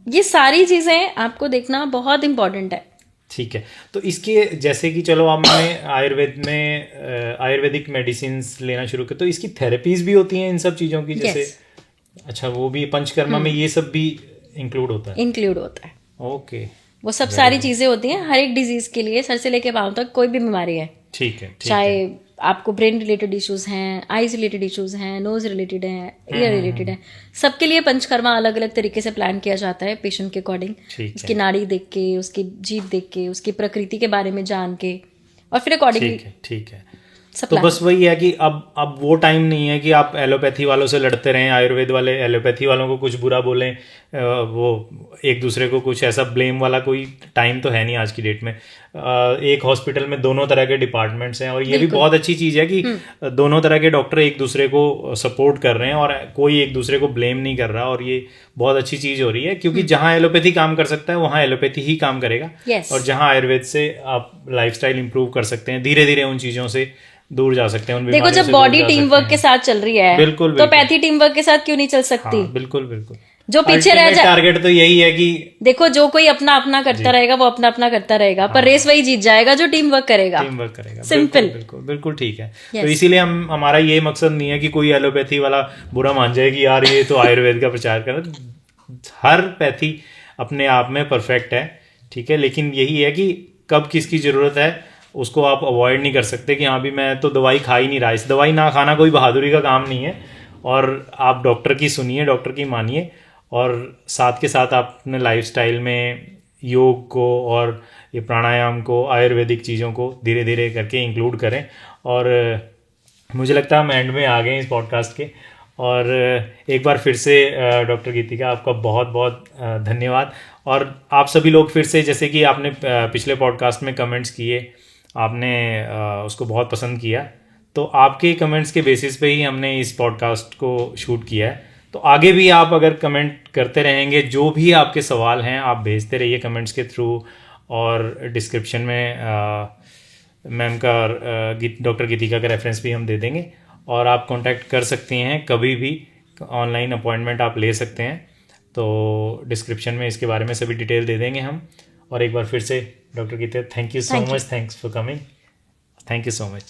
ये सारी चीजें आपको देखना बहुत इंपॉर्टेंट है। ठीक है। तो इसके जैसे कि चलो आपने आयुर्वेद में आयुर्वेदिक मेडिसिन लेना शुरू किया, तो इसकी थेरेपीज भी होती हैं इन सब चीज़ों की, जैसे अच्छा वो भी पंचकर्मा में ये सब भी इंक्लूड होता है? इंक्लूड होता है, ओके। वो सब सारी चीजें होती हैं हर एक डिजीज के लिए, सर से लेके पांव तक कोई भी बीमारी है। ठीक है, ठीक चाहे है। आपको ब्रेन रिलेटेड इश्यूज हैं, आईज रिलेटेड इश्यूज हैं, नोज रिलेटेड है, ईयर रिलेटेड है, सबके लिए पंचकर्मा अलग अलग तरीके से प्लान किया जाता है पेशेंट के अकॉर्डिंग। ठीक उसकी नाड़ी देख के, उसकी जीभ देख के, उसकी प्रकृति के बारे में जान के, और फिर अकॉर्डिंगली ठीक है, ठीक है। सब तो plan। बस वही है कि अब वो टाइम नहीं है कि आप एलोपैथी वालों से लड़ते रहें, आयुर्वेद वाले एलोपैथी वालों को कुछ बुरा बोलें, वो एक दूसरे को कुछ ऐसा ब्लेम वाला कोई टाइम तो है नहीं आज की डेट में। एक हॉस्पिटल में दोनों तरह के डिपार्टमेंट्स हैं, और ये भी बहुत अच्छी चीज़ है कि दोनों तरह के डॉक्टर एक दूसरे को सपोर्ट कर रहे हैं और कोई एक दूसरे को ब्लेम नहीं कर रहा, और ये बहुत अच्छी चीज़ हो रही है, क्योंकि जहाँ एलोपैथी काम कर सकता है वहाँ एलोपैथी ही काम करेगा। Yes। और जहाँ आयुर्वेद से आप लाइफस्टाइल इंप्रूव कर सकते हैं, धीरे धीरे उन चीज़ों से दूर जा सकते हैं, उन देखो बीमारियों जब से बॉडी दूर जा टीम सकते वर्क हैं। के साथ चल रही है, बिल्कुल, तो बिल्कुल। पैथी टीम वर्क के साथ क्यों नहीं चल सकती? हाँ, बिल्कुल बिल्कुल। जो पीछे रह जाए, टारगेट तो यही है कि देखो जो कोई अपना अपना करता रहेगा वो अपना अपना करता रहेगा, पर रेस वही जीत जाएगा जो टीम वर्क करेगा। टीम वर्क करेगा। सिंपल। बिल्कुल बिल्कुल, बिल्कुल ठीक है। तो इसीलिए हमारा ये मकसद नहीं है कि कोई एलोपैथी वाला बुरा मान जाए कि यार ये तो आयुर्वेद का प्रचार कर रहा है। हर पैथी अपने आप में परफेक्ट है, ठीक है, लेकिन यही है कि कब किसकी जरूरत है उसको आप अवॉइड नहीं कर सकते कि हाँ भी मैं तो दवाई खा ही नहीं रहा। इस दवाई ना खाना कोई बहादुरी का काम नहीं है, और आप डॉक्टर की सुनिए, डॉक्टर की मानिए, और साथ के साथ आप अपने लाइफस्टाइल में योग को और ये प्राणायाम को, आयुर्वेदिक चीज़ों को धीरे धीरे करके इंक्लूड करें। और मुझे लगता है हम एंड में आ गए इस पॉडकास्ट के, और एक बार फिर से डॉक्टर गीतिका आपका बहुत बहुत धन्यवाद। और आप सभी लोग फिर से, जैसे कि आपने पिछले पॉडकास्ट में कमेंट्स किए, आपने उसको बहुत पसंद किया, तो आपके कमेंट्स के बेसिस पे ही हमने इस पॉडकास्ट को शूट किया है। तो आगे भी आप अगर कमेंट करते रहेंगे, जो भी आपके सवाल हैं आप भेजते रहिए कमेंट्स के थ्रू, और डिस्क्रिप्शन में मैम का डॉक्टर गीतिका का रेफरेंस भी हम दे देंगे, और आप कांटेक्ट कर सकती हैं कभी भी, ऑनलाइन अपॉइंटमेंट आप ले सकते हैं। तो डिस्क्रिप्शन में इसके बारे में सभी डिटेल दे देंगे हम। और एक बार फिर से doctor Geetika, thank you so much, thanks for coming, thank you so much.